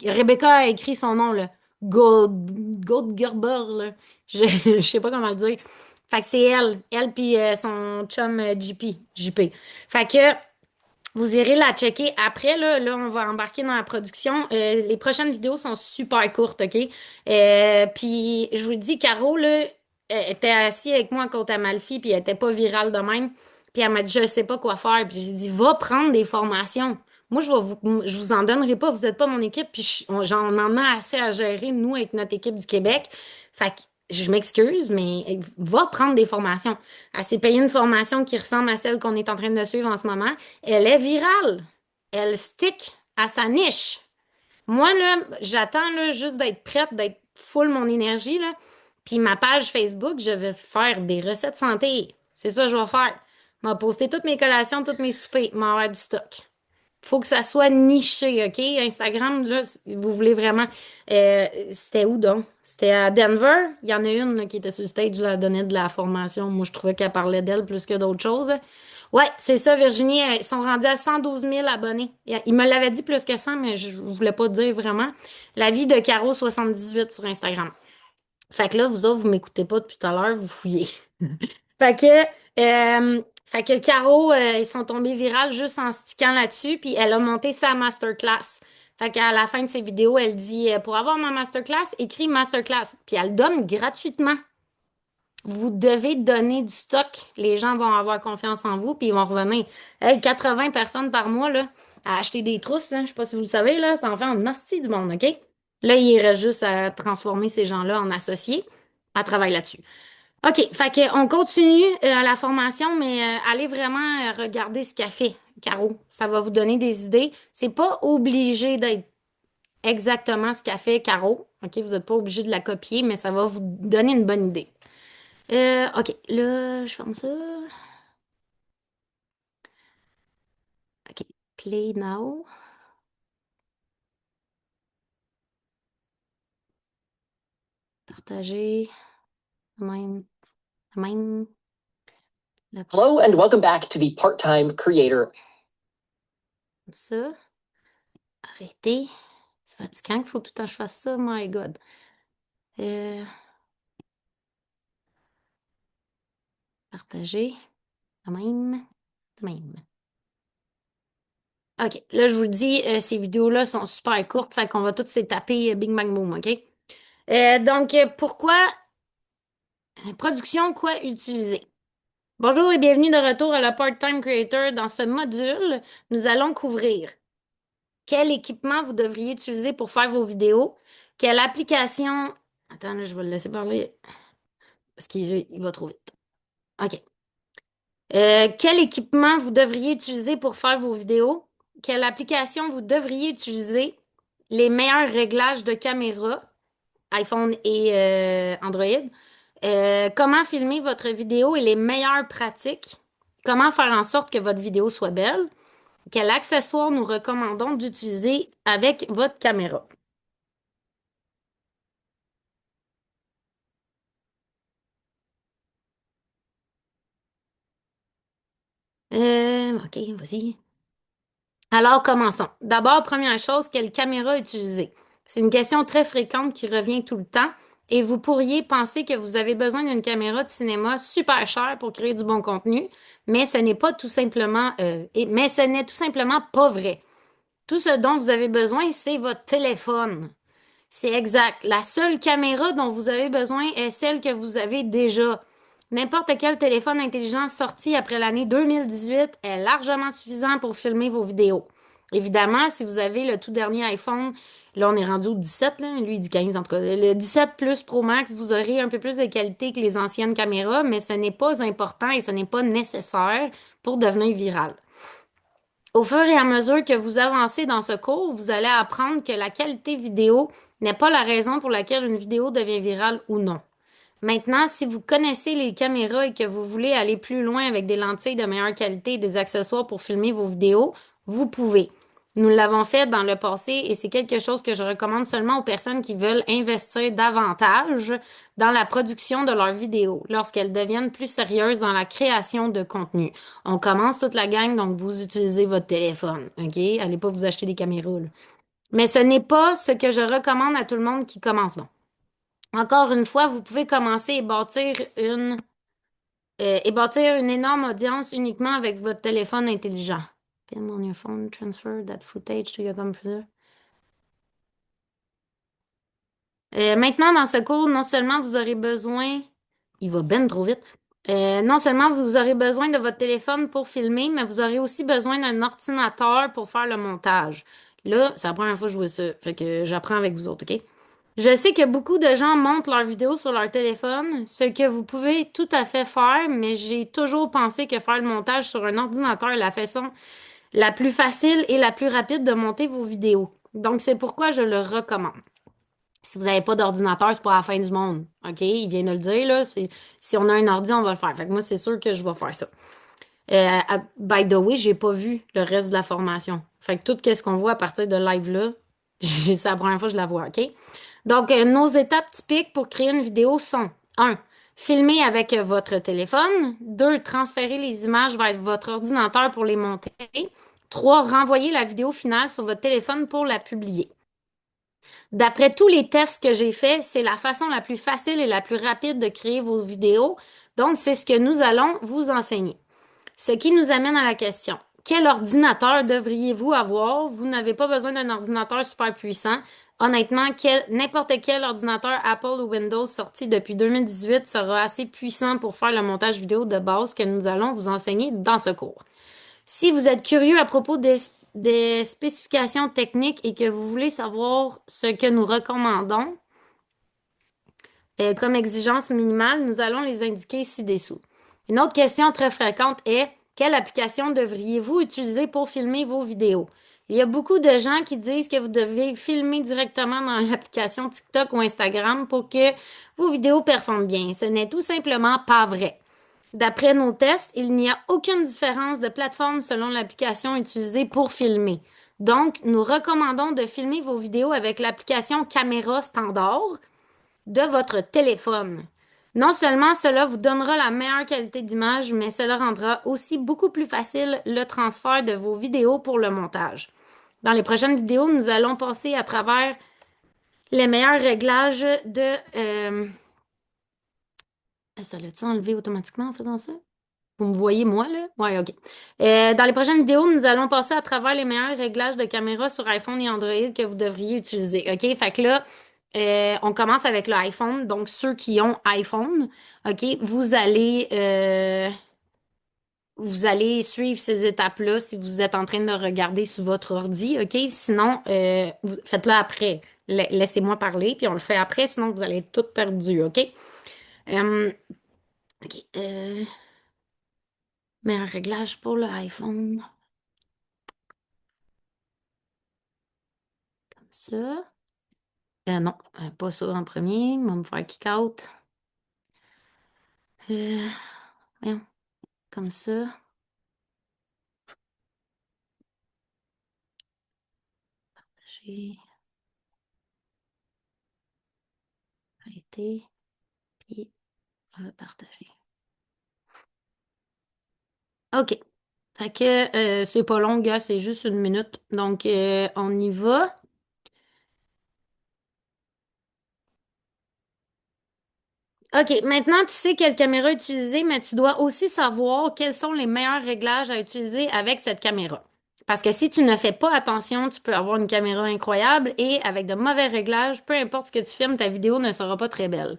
Rebecca a écrit son nom, là. Goldgerber, là. Je, je sais pas comment le dire. Fait que c'est elle puis son chum JP. Fait que vous irez la checker après, là, on va embarquer dans la production. Les prochaines vidéos sont super courtes, OK? Puis je vous dis, Caro, là, elle était assise avec moi à côté à Malfi, puis elle était pas virale de même. Puis elle m'a dit, je sais pas quoi faire. Puis j'ai dit, va prendre des formations. Moi, je vous en donnerai pas, vous êtes pas mon équipe, puis j'en en ai assez à gérer, nous, avec notre équipe du Québec. Fait que je m'excuse, mais va prendre des formations. Elle s'est payée une formation qui ressemble à celle qu'on est en train de suivre en ce moment. Elle est virale. Elle stick à sa niche. Moi, là, j'attends là, juste d'être prête, d'être full mon énergie, là. Puis ma page Facebook, je vais faire des recettes santé. C'est ça que je vais faire. Je vais poster toutes mes collations, toutes mes soupers, m'avoir du stock. Faut que ça soit niché, OK? Instagram, là, vous voulez vraiment. C'était où donc? C'était à Denver. Il y en a une là, qui était sur le stage, là, elle donnait de la formation. Moi, je trouvais qu'elle parlait d'elle plus que d'autres choses. Ouais, c'est ça, Virginie. Ils sont rendus à 112 000 abonnés. Il me l'avait dit plus que 100, mais je voulais pas dire vraiment. La vie de Caro 78 sur Instagram. Fait que là, vous autres, vous m'écoutez pas depuis tout à l'heure, vous fouillez. Fait que Caro, ils sont tombés virales juste en stickant là-dessus, puis elle a monté sa masterclass. Fait qu'à la fin de ses vidéos, elle dit, pour avoir ma masterclass, écris masterclass. Puis elle donne gratuitement. Vous devez donner du stock. Les gens vont avoir confiance en vous, puis ils vont revenir. Hey, 80 personnes par mois, là, à acheter des trousses, là, je sais pas si vous le savez, là, ça en fait en hostie du monde, OK? Là, il reste juste à transformer ces gens-là en associés. Elle travaille là-dessus. OK, fait que on continue la formation, mais allez vraiment regarder ce qu'elle fait, Caro. Ça va vous donner des idées. C'est pas obligé d'être exactement ce qu'a fait Caro. OK, vous n'êtes pas obligé de la copier, mais ça va vous donner une bonne idée. OK, là, je ferme ça. OK, play now. Partager. Même, même. La Hello and welcome back to the Part-Time Creator. Comme ça. Arrêtez. C'est fatigant qu'il faut tout le temps que je fasse ça. My God. Euh, partager. De même. De même. OK. Là, je vous le dis, ces vidéos-là sont super courtes, fait qu'on va toutes se taper Bing Bang Boom, OK? Pourquoi production, quoi utiliser? Bonjour et bienvenue de retour à la Part-Time Creator. Dans ce module, nous allons couvrir quel équipement vous devriez utiliser pour faire vos vidéos, quelle application... Attends, là, je vais le laisser parler parce qu'il va trop vite. OK. Quel équipement vous devriez utiliser pour faire vos vidéos? Quelle application vous devriez utiliser? Les meilleurs réglages de caméra, iPhone et Android. Comment filmer votre vidéo et les meilleures pratiques? Comment faire en sorte que votre vidéo soit belle? Quel accessoire nous recommandons d'utiliser avec votre caméra? OK, vas-y. Alors, commençons. D'abord, première chose, quelle caméra utiliser? C'est une question très fréquente qui revient tout le temps et vous pourriez penser que vous avez besoin d'une caméra de cinéma super chère pour créer du bon contenu, mais ce n'est pas tout simplement, mais ce n'est tout simplement pas vrai. Tout ce dont vous avez besoin, c'est votre téléphone. C'est exact. La seule caméra dont vous avez besoin est celle que vous avez déjà. N'importe quel téléphone intelligent sorti après l'année 2018 est largement suffisant pour filmer vos vidéos. Évidemment, si vous avez le tout dernier iPhone, là on est rendu au 17, là, lui il dit 15 en tout cas. Le 17 Plus Pro Max, vous aurez un peu plus de qualité que les anciennes caméras, mais ce n'est pas important et ce n'est pas nécessaire pour devenir viral. Au fur et à mesure que vous avancez dans ce cours, vous allez apprendre que la qualité vidéo n'est pas la raison pour laquelle une vidéo devient virale ou non. Maintenant, si vous connaissez les caméras et que vous voulez aller plus loin avec des lentilles de meilleure qualité et des accessoires pour filmer vos vidéos, vous pouvez. Nous l'avons fait dans le passé et c'est quelque chose que je recommande seulement aux personnes qui veulent investir davantage dans la production de leurs vidéos lorsqu'elles deviennent plus sérieuses dans la création de contenu. On commence toute la gang, donc vous utilisez votre téléphone, OK? Allez pas vous acheter des caméras, là. Mais ce n'est pas ce que je recommande à tout le monde qui commence. Bon. Encore une fois, vous pouvez commencer et bâtir une énorme audience uniquement avec votre téléphone intelligent. Film on your phone, transfer that footage to your computer. Maintenant, dans ce cours, non seulement vous aurez besoin, il va ben trop vite, non seulement vous aurez besoin de votre téléphone pour filmer, mais vous aurez aussi besoin d'un ordinateur pour faire le montage. Là, c'est la première fois que je vois ça, fait que j'apprends avec vous autres, OK? Je sais que beaucoup de gens montent leurs vidéos sur leur téléphone, ce que vous pouvez tout à fait faire, mais j'ai toujours pensé que faire le montage sur un ordinateur est la façon la plus facile et la plus rapide de monter vos vidéos. Donc, c'est pourquoi je le recommande. Si vous n'avez pas d'ordinateur, c'est pas la fin du monde. OK? Il vient de le dire, là. Si on a un ordi, on va le faire. Fait que moi, c'est sûr que je vais faire ça. By the way, j'ai pas vu le reste de la formation. Fait que tout ce qu'on voit à partir de live-là, c'est la première fois que je la vois, OK? Donc, nos étapes typiques pour créer une vidéo sont 1. Filmer avec votre téléphone. 2. Transférer les images vers votre ordinateur pour les monter. 3. Renvoyer la vidéo finale sur votre téléphone pour la publier. D'après tous les tests que j'ai faits, c'est la façon la plus facile et la plus rapide de créer vos vidéos. Donc, c'est ce que nous allons vous enseigner. Ce qui nous amène à la question. Quel ordinateur devriez-vous avoir? Vous n'avez pas besoin d'un ordinateur super puissant. Honnêtement, n'importe quel ordinateur Apple ou Windows sorti depuis 2018 sera assez puissant pour faire le montage vidéo de base que nous allons vous enseigner dans ce cours. Si vous êtes curieux à propos des spécifications techniques et que vous voulez savoir ce que nous recommandons comme exigence minimale, nous allons les indiquer ci-dessous. Une autre question très fréquente est quelle application devriez-vous utiliser pour filmer vos vidéos? Il y a beaucoup de gens qui disent que vous devez filmer directement dans l'application TikTok ou Instagram pour que vos vidéos performent bien. Ce n'est tout simplement pas vrai. D'après nos tests, il n'y a aucune différence de plateforme selon l'application utilisée pour filmer. Donc, nous recommandons de filmer vos vidéos avec l'application caméra standard de votre téléphone. Non seulement cela vous donnera la meilleure qualité d'image, mais cela rendra aussi beaucoup plus facile le transfert de vos vidéos pour le montage. Dans les prochaines vidéos, nous allons passer à travers les meilleurs réglages de... Ça l'a-tu enlevé automatiquement en faisant ça? Vous me voyez, moi, là? Ouais, OK. Dans les prochaines vidéos, nous allons passer à travers les meilleurs réglages de caméra sur iPhone et Android que vous devriez utiliser. OK? Fait que là, On commence avec l'iPhone. Donc, ceux qui ont iPhone, OK, vous allez suivre ces étapes-là si vous êtes en train de regarder sur votre ordi, OK? Sinon, faites-le après. Laissez-moi parler, puis on le fait après, sinon vous allez être tout perdu, OK? Euh, OK. Meilleur réglage pour l'iPhone. Comme ça. Non, pas ça en premier. On va me faire kick out. Euh, voyons, comme ça. J'ai arrêté, puis partager. OK. Fait que c'est pas long, gars, c'est juste une minute. Donc, on y va. OK, maintenant tu sais quelle caméra utiliser, mais tu dois aussi savoir quels sont les meilleurs réglages à utiliser avec cette caméra. Parce que si tu ne fais pas attention, tu peux avoir une caméra incroyable et avec de mauvais réglages, peu importe ce que tu filmes, ta vidéo ne sera pas très belle.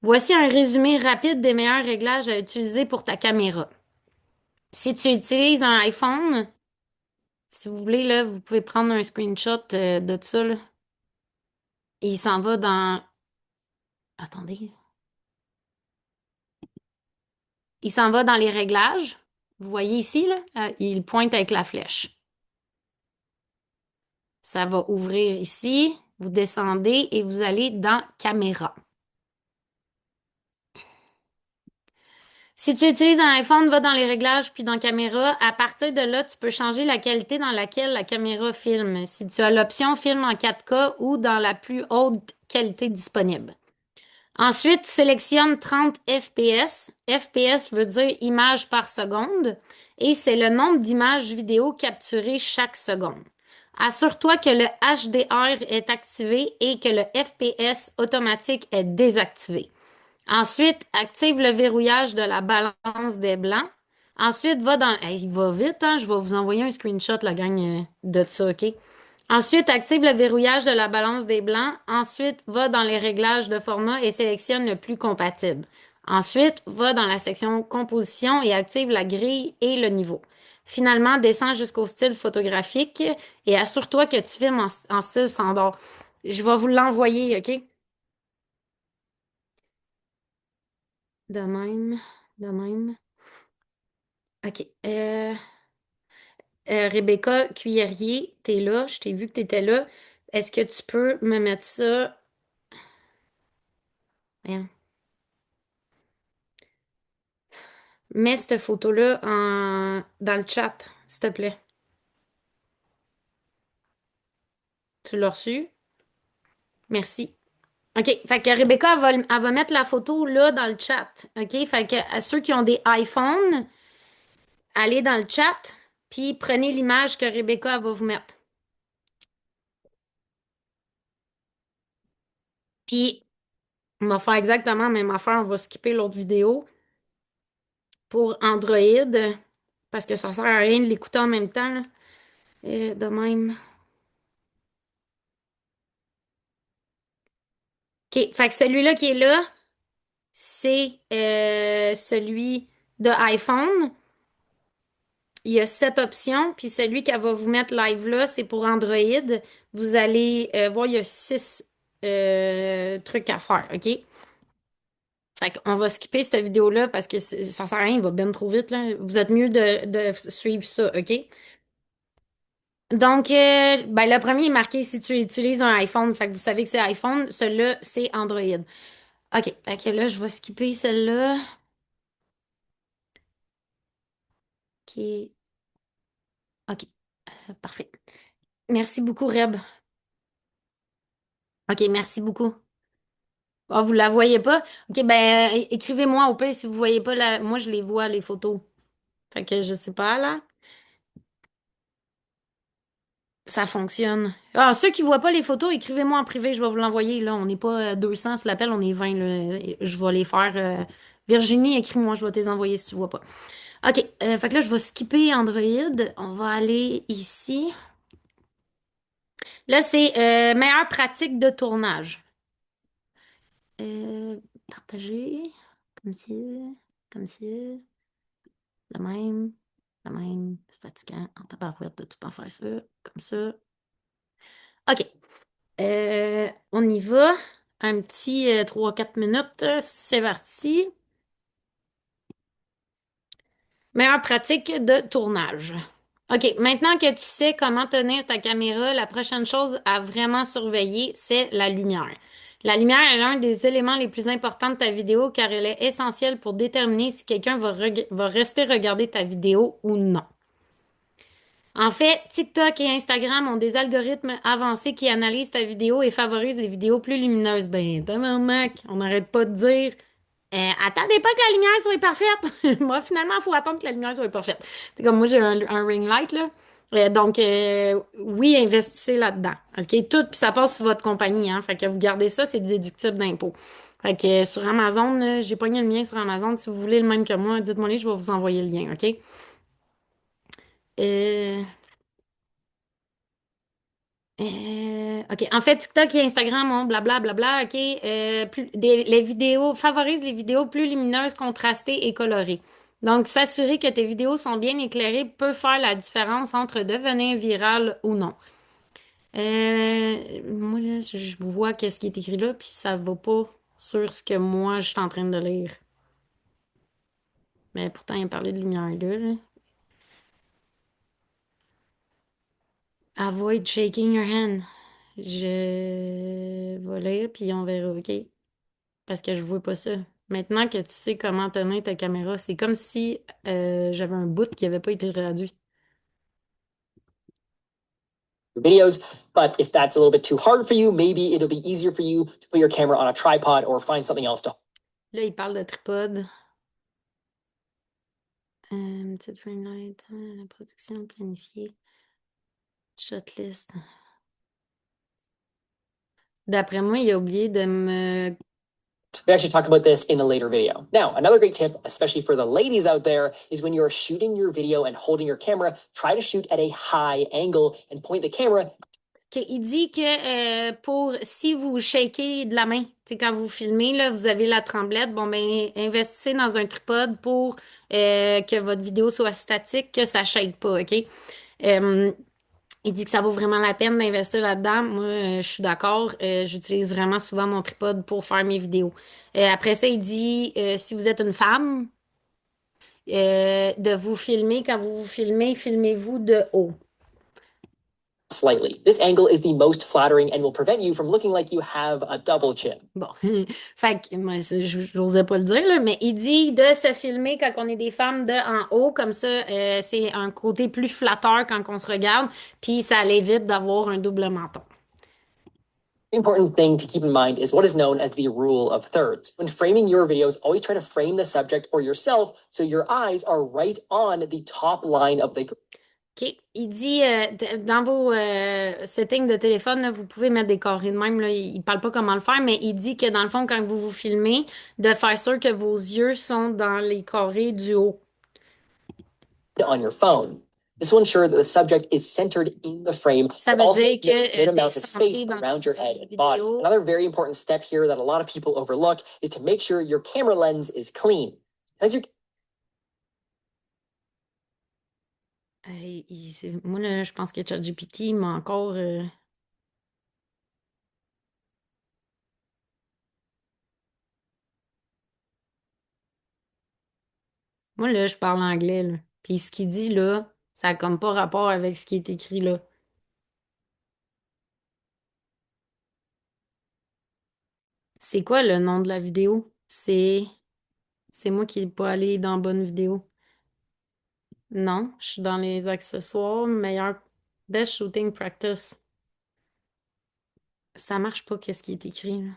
Voici un résumé rapide des meilleurs réglages à utiliser pour ta caméra. Si tu utilises un iPhone, si vous voulez, là, vous pouvez prendre un screenshot de ça, là. Et il s'en va dans... Attendez. Il s'en va dans les réglages. Vous voyez ici, là, il pointe avec la flèche. Ça va ouvrir ici. Vous descendez et vous allez dans Caméra. Si tu utilises un iPhone, va dans les réglages puis dans Caméra. À partir de là, tu peux changer la qualité dans laquelle la caméra filme. Si tu as l'option Film en 4K ou dans la plus haute qualité disponible. Ensuite, sélectionne 30 FPS. FPS veut dire images par seconde et c'est le nombre d'images vidéo capturées chaque seconde. Assure-toi que le HDR est activé et que le FPS automatique est désactivé. Ensuite, active le verrouillage de la balance des blancs. Ensuite, va dans... Hey, il va vite, hein? Je vais vous envoyer un screenshot, la gang, de ça, OK? Ensuite, active le verrouillage de la balance des blancs. Ensuite, va dans les réglages de format et sélectionne le plus compatible. Ensuite, va dans la section composition et active la grille et le niveau. Finalement, descends jusqu'au style photographique et assure-toi que tu filmes en style standard. Je vais vous l'envoyer, OK? De même, de même. OK. Rebecca Cuillerier, t'es là. Je t'ai vu que t'étais là. Est-ce que tu peux me mettre ça? Voyons. Mets cette photo-là dans le chat, s'il te plaît. Tu l'as reçu? Merci. OK. Fait que Rebecca, elle va mettre la photo là dans le chat. OK? Fait que à ceux qui ont des iPhones, allez dans le chat, puis prenez l'image que Rebecca elle va vous mettre. Puis, on va faire exactement la même affaire. On va skipper l'autre vidéo pour Android, parce que ça sert à rien de l'écouter en même temps, là. De même. OK. Fait que celui-là qui est là, c'est celui de iPhone. Il y a cette option, puis celui qu'elle va vous mettre live là, c'est pour Android. Vous allez voir, il y a 6 trucs à faire, OK? Fait qu'on va skipper cette vidéo-là parce que ça sert à rien, il va bien trop vite, là. Vous êtes mieux de suivre ça, OK? Donc, ben, le premier est marqué si tu utilises un iPhone, fait que vous savez que c'est iPhone. Celui-là, c'est Android. OK, fait que là, je vais skipper celle-là. OK, OK, parfait. Merci beaucoup, Reb. OK, merci beaucoup. Ah, vous la voyez pas? OK, ben, écrivez-moi au pire si vous voyez pas la... Moi, je les vois, les photos. Fait que je sais pas, là. Ça fonctionne. Ah, ceux qui voient pas les photos, écrivez-moi en privé, je vais vous l'envoyer, là. On n'est pas 200 sur l'appel, on est 20, là. Je vais les faire. Virginie, écris-moi, je vais te les envoyer si tu vois pas. OK, fait que là, je vais skipper Android. On va aller ici. Là, c'est meilleure pratique de tournage. Euh, Partager. Comme ci. Comme ci. De même. De même. C'est fatigant. En tabarouette de tout en faire ça. Comme ça. OK. On y va. Un petit 3-4 minutes. C'est parti. Meilleure pratique de tournage. OK, maintenant que tu sais comment tenir ta caméra, la prochaine chose à vraiment surveiller, c'est la lumière. La lumière est l'un des éléments les plus importants de ta vidéo car elle est essentielle pour déterminer si quelqu'un va rester regarder ta vidéo ou non. En fait, TikTok et Instagram ont des algorithmes avancés qui analysent ta vidéo et favorisent les vidéos plus lumineuses. Ben, tabarnak, on n'arrête pas de dire attendez pas que la lumière soit parfaite. Moi, finalement, il faut attendre que la lumière soit parfaite. C'est comme moi, j'ai un ring light, là. Donc, oui, investissez là-dedans. OK? Tout, puis ça passe sur votre compagnie, hein. Fait que vous gardez ça, c'est déductible d'impôt. Fait que sur Amazon, là, j'ai pogné le mien sur Amazon. Si vous voulez le même que moi, dites-moi les, je vais vous envoyer le lien, OK? Euh, OK. En fait, TikTok et Instagram ont blablabla, OK. Les vidéos favorisent les vidéos plus lumineuses, contrastées et colorées. Donc, s'assurer que tes vidéos sont bien éclairées peut faire la différence entre devenir viral ou non. Moi, là, je vois qu'est-ce qui est écrit là, puis ça va pas sur ce que moi, je suis en train de lire. Mais pourtant, il parlait de lumière là, là. Avoid shaking your hand. Je vais lire, puis on verra, OK? Parce que je vois pas ça. Maintenant que tu sais comment tenir ta caméra, c'est comme si j'avais un bout qui avait pas été traduit. Videos. But if that's a little bit too hard for you, maybe it'll be easier for you to put your camera on a tripod or find something else to. Là, il parle de tripod. Petite ring light, la production planifiée, shotlist. D'après moi, il a oublié de me... We actually talk about this in a later video. Now, another great tip, especially for the ladies out there, is when you're shooting your video and holding your camera, try to shoot at a high angle and point the camera. OK, il dit que pour si vous shakez de la main, tu sais, quand vous filmez, là, vous avez la tremblette, bon ben investissez dans un tripode pour que votre vidéo soit statique, que ça shake pas, OK? Euh, Il dit que ça vaut vraiment la peine d'investir là-dedans. Moi, je suis d'accord. J'utilise vraiment souvent mon tripode pour faire mes vidéos. Après ça, il dit, si vous êtes une femme, de vous filmer. Quand vous vous filmez, filmez-vous de haut. Slightly. This angle is the most flattering and will prevent you from looking like you have a double chin. Bon, fait que moi, j'osais pas le dire, là, mais il dit de se filmer quand on est des femmes de en haut, comme ça, c'est un côté plus flatteur quand on se regarde, puis ça l'évite d'avoir un double menton. Important thing to keep in mind is what is known as the rule of thirds. When framing your videos, always try to frame the subject or yourself so your eyes are right on the top line of the. OK. Il dit, dans vos settings de téléphone, là, vous pouvez mettre des carrés de même. Là, il ne parle pas comment le faire, mais il dit que dans le fond, quand vous vous filmez, de faire sûr que vos yeux sont dans les carrés du haut. On your phone. This will ensure that the subject is centered in the frame, Ça but veut also dire make que a good amount of t'es space centré dans around your ta head and body. vidéo. Another very important step here that a lot of people overlook is to make sure your camera lens is clean. As your Moi, là, je pense que ChatGPT m'a encore... Moi, là, je parle anglais, là. Puis ce qu'il dit, là, ça n'a comme pas rapport avec ce qui est écrit, là. C'est quoi le nom de la vidéo? C'est moi qui n'ai pas allé dans bonne vidéo. Non, je suis dans les accessoires. Meilleur best shooting practice. Ça marche pas, qu'est-ce qui est écrit, là.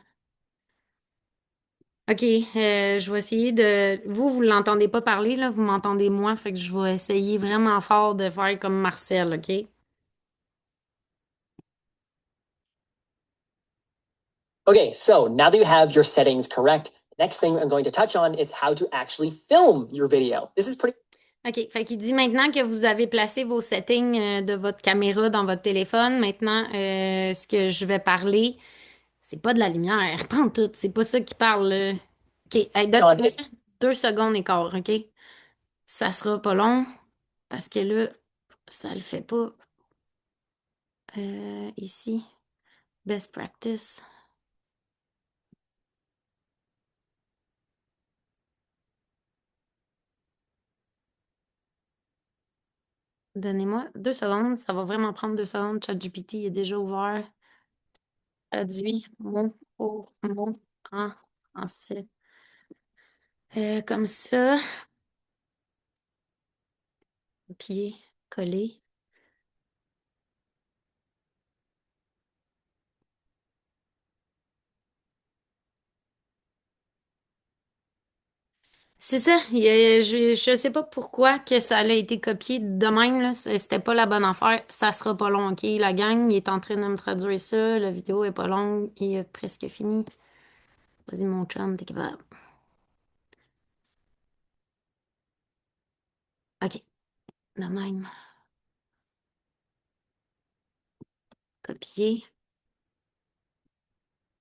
OK, je vais essayer de... vous l'entendez pas parler, là, vous m'entendez moi, fait que je vais essayer vraiment fort de faire comme Marcel, OK? Okay, so now that you have your settings correct, the next thing I'm going to touch on is how to actually film your video. This is pretty. OK, fait qu'il dit maintenant que vous avez placé vos settings de votre caméra dans votre téléphone, maintenant, ce que je vais parler, C'est pas de la lumière. Prends tout. C'est pas ça qui parle, là. OK. Hey, John, donne-moi 2 secondes et quart, OK? Ça sera pas long parce que là, ça le fait pas. Ici, best practice. Donnez-moi 2 secondes. Ça va vraiment prendre 2 secondes. ChatGPT est déjà ouvert. Traduit mot pour mot en français. Comme ça, copier, coller. C'est ça. Je sais pas pourquoi que ça a été copié de même, là. C'était pas la bonne affaire. Ça sera pas long, OK? La gang, il est en train de me traduire ça. La vidéo est pas longue. Il est presque fini. Vas-y, mon chum, t'es capable. OK. De même. Copier.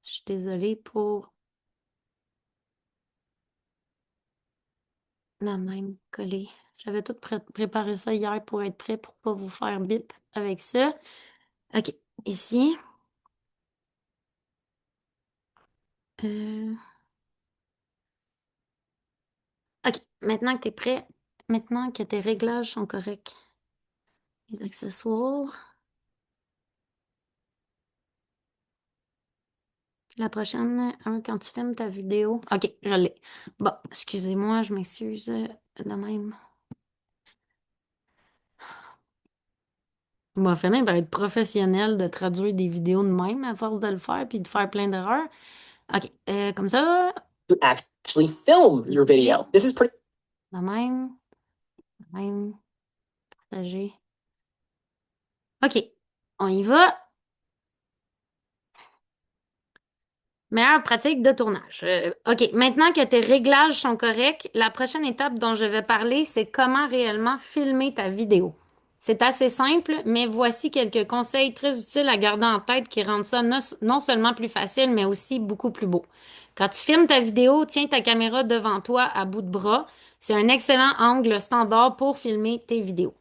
Je suis désolée pour de même coller. J'avais tout préparé ça hier pour être prêt pour pas vous faire bip avec ça. OK. Ici. Euh, OK. Maintenant que tu es prêt, maintenant que tes réglages sont corrects, les accessoires. La prochaine, quand tu filmes ta vidéo. OK, je l'ai. Bon, excusez-moi, je m'excuse de même. On va finir par être professionnel de traduire des vidéos de même à force de le faire puis de faire plein d'erreurs. OK, comme ça, to actually film your video. This is pretty. de même, partager. OK, on y va. Meilleure pratique de tournage. OK, maintenant que tes réglages sont corrects, la prochaine étape dont je vais parler, c'est comment réellement filmer ta vidéo. C'est assez simple, mais voici quelques conseils très utiles à garder en tête qui rendent ça non seulement plus facile, mais aussi beaucoup plus beau. Quand tu filmes ta vidéo, tiens ta caméra devant toi à bout de bras. C'est un excellent angle standard pour filmer tes vidéos.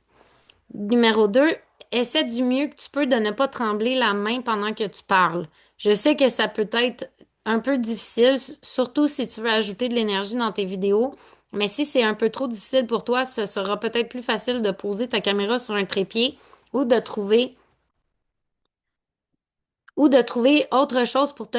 Numéro 2, essaie du mieux que tu peux de ne pas trembler la main pendant que tu parles. Je sais que ça peut être un peu difficile, surtout si tu veux ajouter de l'énergie dans tes vidéos, mais si c'est un peu trop difficile pour toi, ce sera peut-être plus facile de poser ta caméra sur un trépied ou de trouver autre chose pour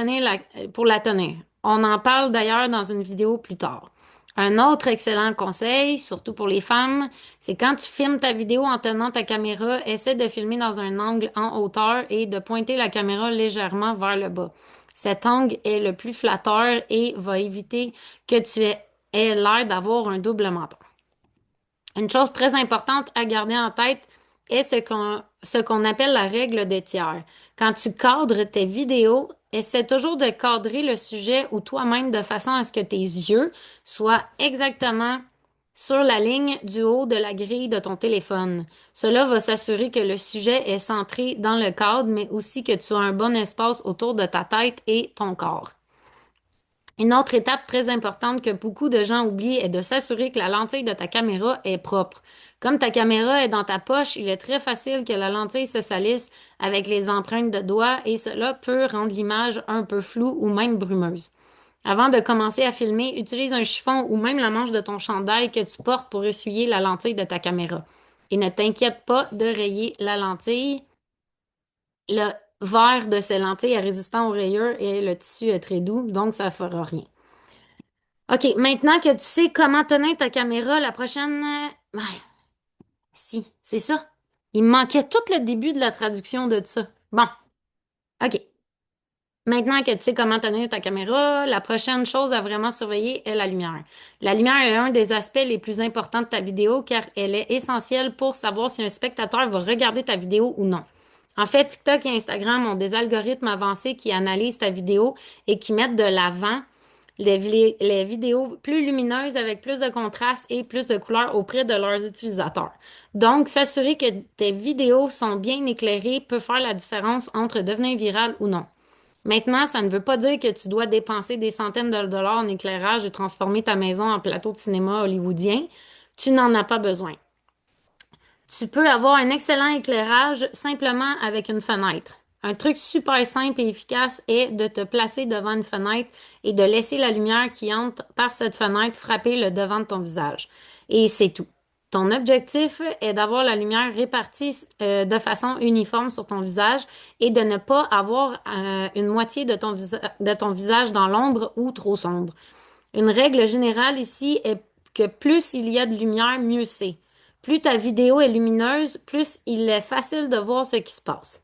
pour la tenir. On en parle d'ailleurs dans une vidéo plus tard. Un autre excellent conseil, surtout pour les femmes, c'est quand tu filmes ta vidéo en tenant ta caméra, essaie de filmer dans un angle en hauteur et de pointer la caméra légèrement vers le bas. Cet angle est le plus flatteur et va éviter que aies l'air d'avoir un double menton. Une chose très importante à garder en tête est ce qu'on appelle la règle des tiers. Quand tu cadres tes vidéos, essaie toujours de cadrer le sujet ou toi-même de façon à ce que tes yeux soient exactement sur la ligne du haut de la grille de ton téléphone. Cela va s'assurer que le sujet est centré dans le cadre, mais aussi que tu as un bon espace autour de ta tête et ton corps. Une autre étape très importante que beaucoup de gens oublient est de s'assurer que la lentille de ta caméra est propre. Comme ta caméra est dans ta poche, il est très facile que la lentille se salisse avec les empreintes de doigts et cela peut rendre l'image un peu floue ou même brumeuse. Avant de commencer à filmer, utilise un chiffon ou même la manche de ton chandail que tu portes pour essuyer la lentille de ta caméra. Et ne t'inquiète pas de rayer la lentille. Le verre de ces lentilles est résistant aux rayures et le tissu est très doux, donc ça ne fera rien. OK, maintenant que tu sais comment tenir ta caméra, la prochaine... ouais, si, c'est ça. Il me manquait tout le début de la traduction de ça. Bon, OK. Maintenant que tu sais comment tenir ta caméra, la prochaine chose à vraiment surveiller est la lumière. La lumière est un des aspects les plus importants de ta vidéo car elle est essentielle pour savoir si un spectateur va regarder ta vidéo ou non. En fait, TikTok et Instagram ont des algorithmes avancés qui analysent ta vidéo et qui mettent de l'avant les vidéos plus lumineuses avec plus de contraste et plus de couleurs auprès de leurs utilisateurs. Donc, s'assurer que tes vidéos sont bien éclairées peut faire la différence entre devenir viral ou non. Maintenant, ça ne veut pas dire que tu dois dépenser des centaines de dollars en éclairage et transformer ta maison en plateau de cinéma hollywoodien. Tu n'en as pas besoin. Tu peux avoir un excellent éclairage simplement avec une fenêtre. Un truc super simple et efficace est de te placer devant une fenêtre et de laisser la lumière qui entre par cette fenêtre frapper le devant de ton visage. Et c'est tout. Ton objectif est d'avoir la lumière répartie de façon uniforme sur ton visage et de ne pas avoir une moitié de ton visage dans l'ombre ou trop sombre. Une règle générale ici est que plus il y a de lumière, mieux c'est. Plus ta vidéo est lumineuse, plus il est facile de voir ce qui se passe.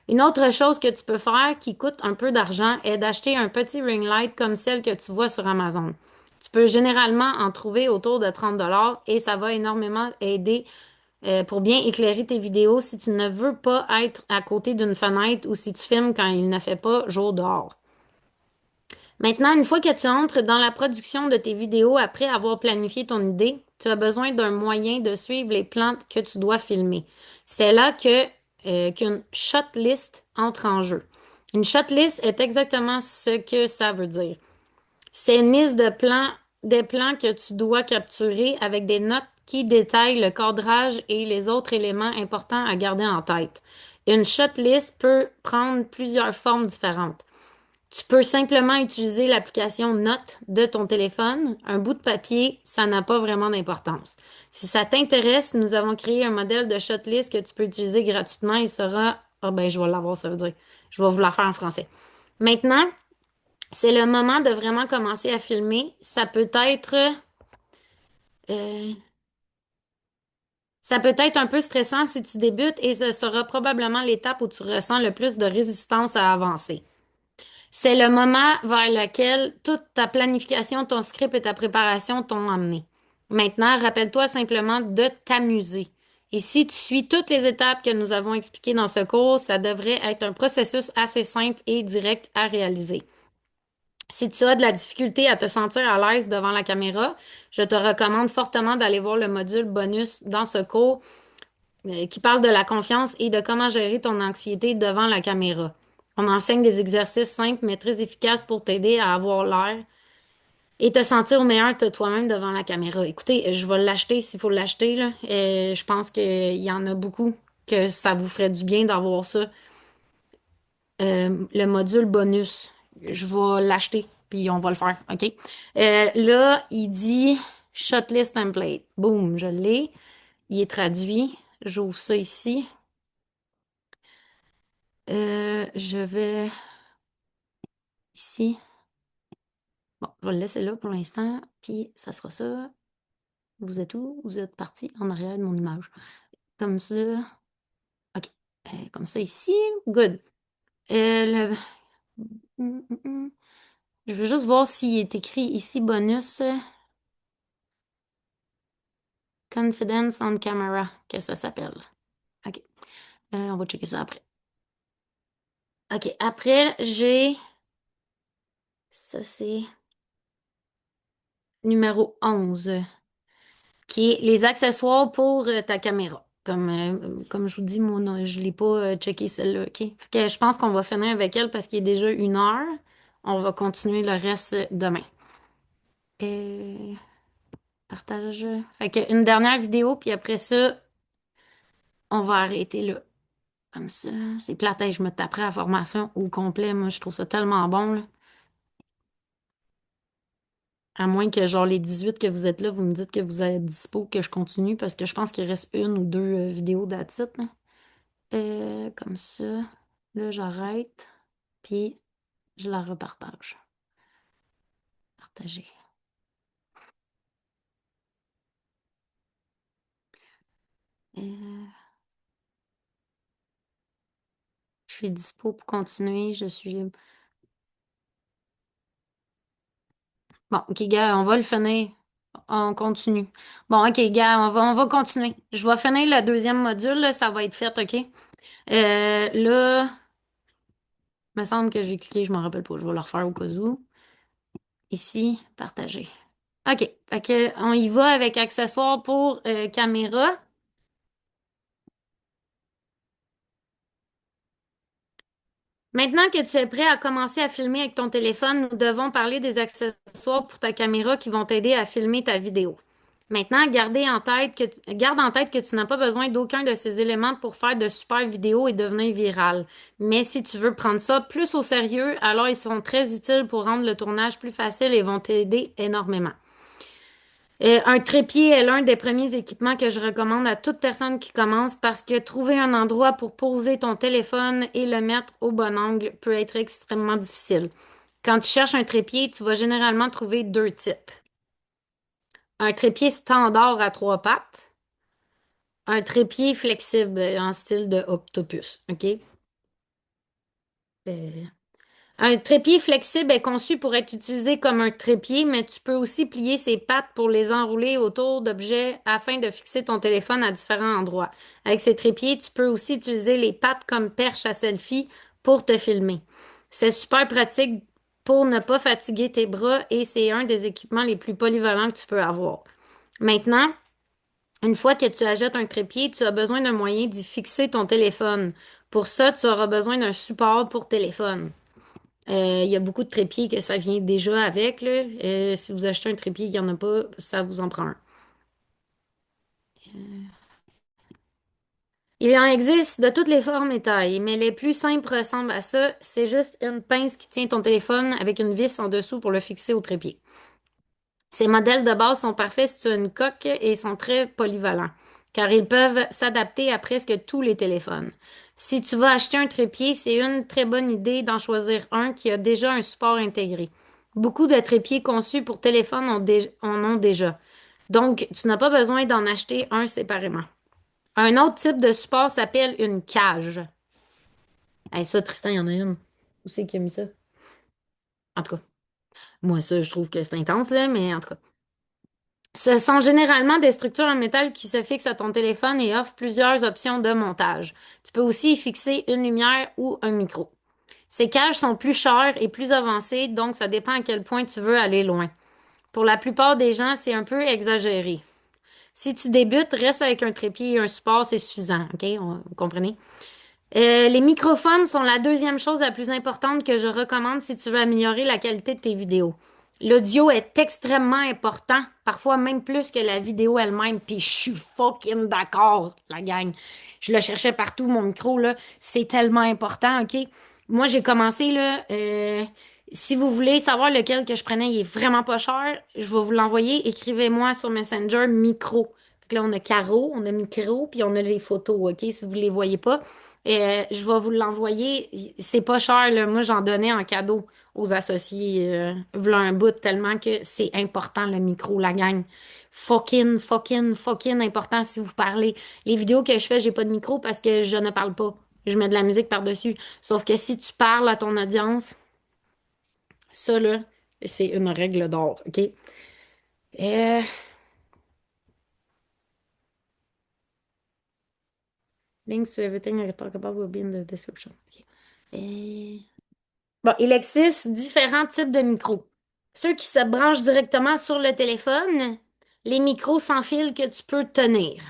Une autre chose que tu peux faire qui coûte un peu d'argent est d'acheter un petit ring light comme celle que tu vois sur Amazon. Tu peux généralement en trouver autour de 30 dollars et ça va énormément aider pour bien éclairer tes vidéos si tu ne veux pas être à côté d'une fenêtre ou si tu filmes quand il ne fait pas jour dehors. Maintenant, une fois que tu entres dans la production de tes vidéos après avoir planifié ton idée, tu as besoin d'un moyen de suivre les plans que tu dois filmer. C'est là qu'une shot list entre en jeu. Une shot list est exactement ce que ça veut dire. C'est une liste de plans, des plans que tu dois capturer avec des notes qui détaillent le cadrage et les autres éléments importants à garder en tête. Une shot list peut prendre plusieurs formes différentes. Tu peux simplement utiliser l'application Notes de ton téléphone. Un bout de papier, ça n'a pas vraiment d'importance. Si ça t'intéresse, nous avons créé un modèle de shotlist que tu peux utiliser gratuitement. Il sera... Ah ben, je vais l'avoir, ça veut dire. Je vais vous la faire en français. Maintenant, c'est le moment de vraiment commencer à filmer. Euh, ça peut être un peu stressant si tu débutes et ce sera probablement l'étape où tu ressens le plus de résistance à avancer. C'est le moment vers lequel toute ta planification, ton script et ta préparation t'ont amené. Maintenant, rappelle-toi simplement de t'amuser. Et si tu suis toutes les étapes que nous avons expliquées dans ce cours, ça devrait être un processus assez simple et direct à réaliser. Si tu as de la difficulté à te sentir à l'aise devant la caméra, je te recommande fortement d'aller voir le module bonus dans ce cours qui parle de la confiance et de comment gérer ton anxiété devant la caméra. On enseigne des exercices simples mais très efficaces pour t'aider à avoir l'air et te sentir au meilleur de toi-même devant la caméra. Écoutez, je vais l'acheter s'il faut l'acheter, là. Je pense qu'il y en a beaucoup que ça vous ferait du bien d'avoir ça. Le module bonus, je vais l'acheter puis on va le faire, OK? Là, il dit Shotlist Template. Boom, je l'ai. Il est traduit. J'ouvre ça ici. Je vais ici. Bon, je vais le laisser là pour l'instant, puis ça sera ça. Vous êtes où? Vous êtes parti en arrière de mon image. Comme ça. OK. Comme ça ici. Good. Le... Je veux juste voir s'il est écrit ici bonus Confidence on Camera, que ça s'appelle. OK. On va checker ça après. OK. Après, j'ai. Ça, c'est numéro 11. Qui est les accessoires pour ta caméra. Comme je vous dis, moi, non, je ne l'ai pas checké celle-là, OK? Fait que je pense qu'on va finir avec elle parce qu'il est déjà 1 heure. On va continuer le reste demain. Euh, Partage. Fait que une dernière vidéo, puis après ça, on va arrêter là. Comme ça. C'est plate, hey, je me taperai à la formation au complet. Moi, je trouve ça tellement bon, là. À moins que, genre, les 18 que vous êtes là, vous me dites que vous êtes dispo, que je continue, parce que je pense qu'il reste une ou deux vidéos d'attitude. Comme ça. Là, j'arrête. Puis, je la repartage. Partager. Euh, je suis dispo pour continuer. Je suis libre. Bon, OK, gars, on va le finir. On continue. Bon, OK, gars, on va continuer. Je vais finir le deuxième module, là, ça va être fait, OK? Là, il me semble que j'ai cliqué, je m'en rappelle pas. Je vais le refaire au cas où. Ici, partager. OK. Fait que on y va avec accessoires pour caméra. Maintenant que tu es prêt à commencer à filmer avec ton téléphone, nous devons parler des accessoires pour ta caméra qui vont t'aider à filmer ta vidéo. Maintenant, garde en tête que tu n'as pas besoin d'aucun de ces éléments pour faire de super vidéos et devenir viral. Mais si tu veux prendre ça plus au sérieux, alors ils sont très utiles pour rendre le tournage plus facile et vont t'aider énormément. Un trépied est l'un des premiers équipements que je recommande à toute personne qui commence parce que trouver un endroit pour poser ton téléphone et le mettre au bon angle peut être extrêmement difficile. Quand tu cherches un trépied, tu vas généralement trouver deux types. Un trépied standard à trois pattes, un trépied flexible en style de octopus, OK? Euh, Un trépied flexible est conçu pour être utilisé comme un trépied, mais tu peux aussi plier ses pattes pour les enrouler autour d'objets afin de fixer ton téléphone à différents endroits. Avec ces trépieds, tu peux aussi utiliser les pattes comme perche à selfie pour te filmer. C'est super pratique pour ne pas fatiguer tes bras et c'est un des équipements les plus polyvalents que tu peux avoir. Maintenant, une fois que tu achètes un trépied, tu as besoin d'un moyen d'y fixer ton téléphone. Pour ça, tu auras besoin d'un support pour téléphone. Il y a beaucoup de trépieds que ça vient déjà avec, là. Si vous achetez un trépied, il n'y en a pas, ça vous en prend un. Il en existe de toutes les formes et tailles, mais les plus simples ressemblent à ça. C'est juste une pince qui tient ton téléphone avec une vis en dessous pour le fixer au trépied. Ces modèles de base sont parfaits si tu as une coque et sont très polyvalents, car ils peuvent s'adapter à presque tous les téléphones. Si tu vas acheter un trépied, c'est une très bonne idée d'en choisir un qui a déjà un support intégré. Beaucoup de trépieds conçus pour téléphone en ont déjà. Donc, tu n'as pas besoin d'en acheter un séparément. Un autre type de support s'appelle une cage. Hey, ça, Tristan, il y en a une. Où c'est qui a mis ça? En tout cas, moi, ça, je trouve que c'est intense, là, mais en tout cas. Ce sont généralement des structures en métal qui se fixent à ton téléphone et offrent plusieurs options de montage. Tu peux aussi y fixer une lumière ou un micro. Ces cages sont plus chères et plus avancées, donc ça dépend à quel point tu veux aller loin. Pour la plupart des gens, c'est un peu exagéré. Si tu débutes, reste avec un trépied et un support, c'est suffisant. OK? Vous comprenez? Les microphones sont la deuxième chose la plus importante que je recommande si tu veux améliorer la qualité de tes vidéos. L'audio est extrêmement important, parfois même plus que la vidéo elle-même, puis je suis fucking d'accord, la gang. Je le cherchais partout, mon micro, là. C'est tellement important, OK? Moi, j'ai commencé, là, si vous voulez savoir lequel que je prenais, il est vraiment pas cher, je vais vous l'envoyer. Écrivez-moi sur Messenger micro. Fait que là, on a Caro, on a micro, puis on a les photos, OK? Si vous les voyez pas. Je vais vous l'envoyer. C'est pas cher, là. Moi, j'en donnais en cadeau aux associés. V'là un bout tellement que c'est important, le micro, la gang. Fucking important si vous parlez. Les vidéos que je fais, j'ai pas de micro parce que je ne parle pas. Je mets de la musique par-dessus. Sauf que si tu parles à ton audience, ça, là, c'est une règle d'or, OK? Euh, Links to everything I talk about will be in the description. OK. Euh, Bon, il existe différents types de micros. Ceux qui se branchent directement sur le téléphone, les micros sans fil que tu peux tenir.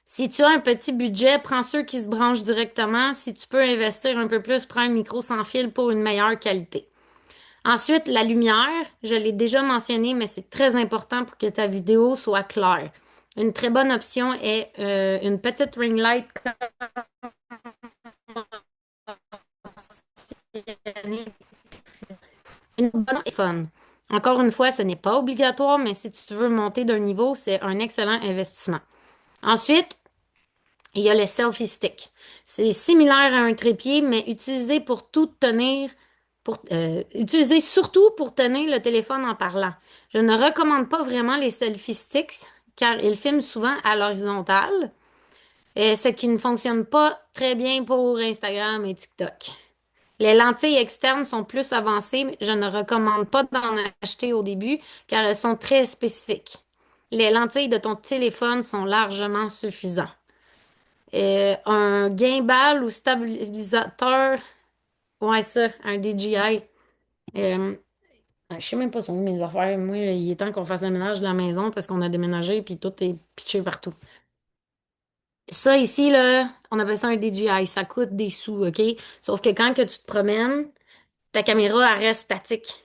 Si tu as un petit budget, prends ceux qui se branchent directement. Si tu peux investir un peu plus, prends un micro sans fil pour une meilleure qualité. Ensuite, la lumière, je l'ai déjà mentionné, mais c'est très important pour que ta vidéo soit claire. Une très bonne option est une petite ring light une bonne téléphone. Encore une fois, ce n'est pas obligatoire, mais si tu veux monter d'un niveau, c'est un excellent investissement. Ensuite, il y a le selfie stick. C'est similaire à un trépied, mais utilisé pour tout tenir, utilisé surtout pour tenir le téléphone en parlant. Je ne recommande pas vraiment les selfie sticks, car ils filment souvent à l'horizontale, ce qui ne fonctionne pas très bien pour Instagram et TikTok. Les lentilles externes sont plus avancées, mais je ne recommande pas d'en acheter au début car elles sont très spécifiques. Les lentilles de ton téléphone sont largement suffisants. Un gimbal ou stabilisateur, ouais ça, un DJI. Euh, je sais même pas son mes affaires. Moi, il est temps qu'on fasse le ménage de la maison parce qu'on a déménagé puis tout est pitché partout. Ça ici, là, on appelle ça un DJI. Ça coûte des sous, OK? Sauf que quand que tu te promènes, ta caméra, elle reste statique.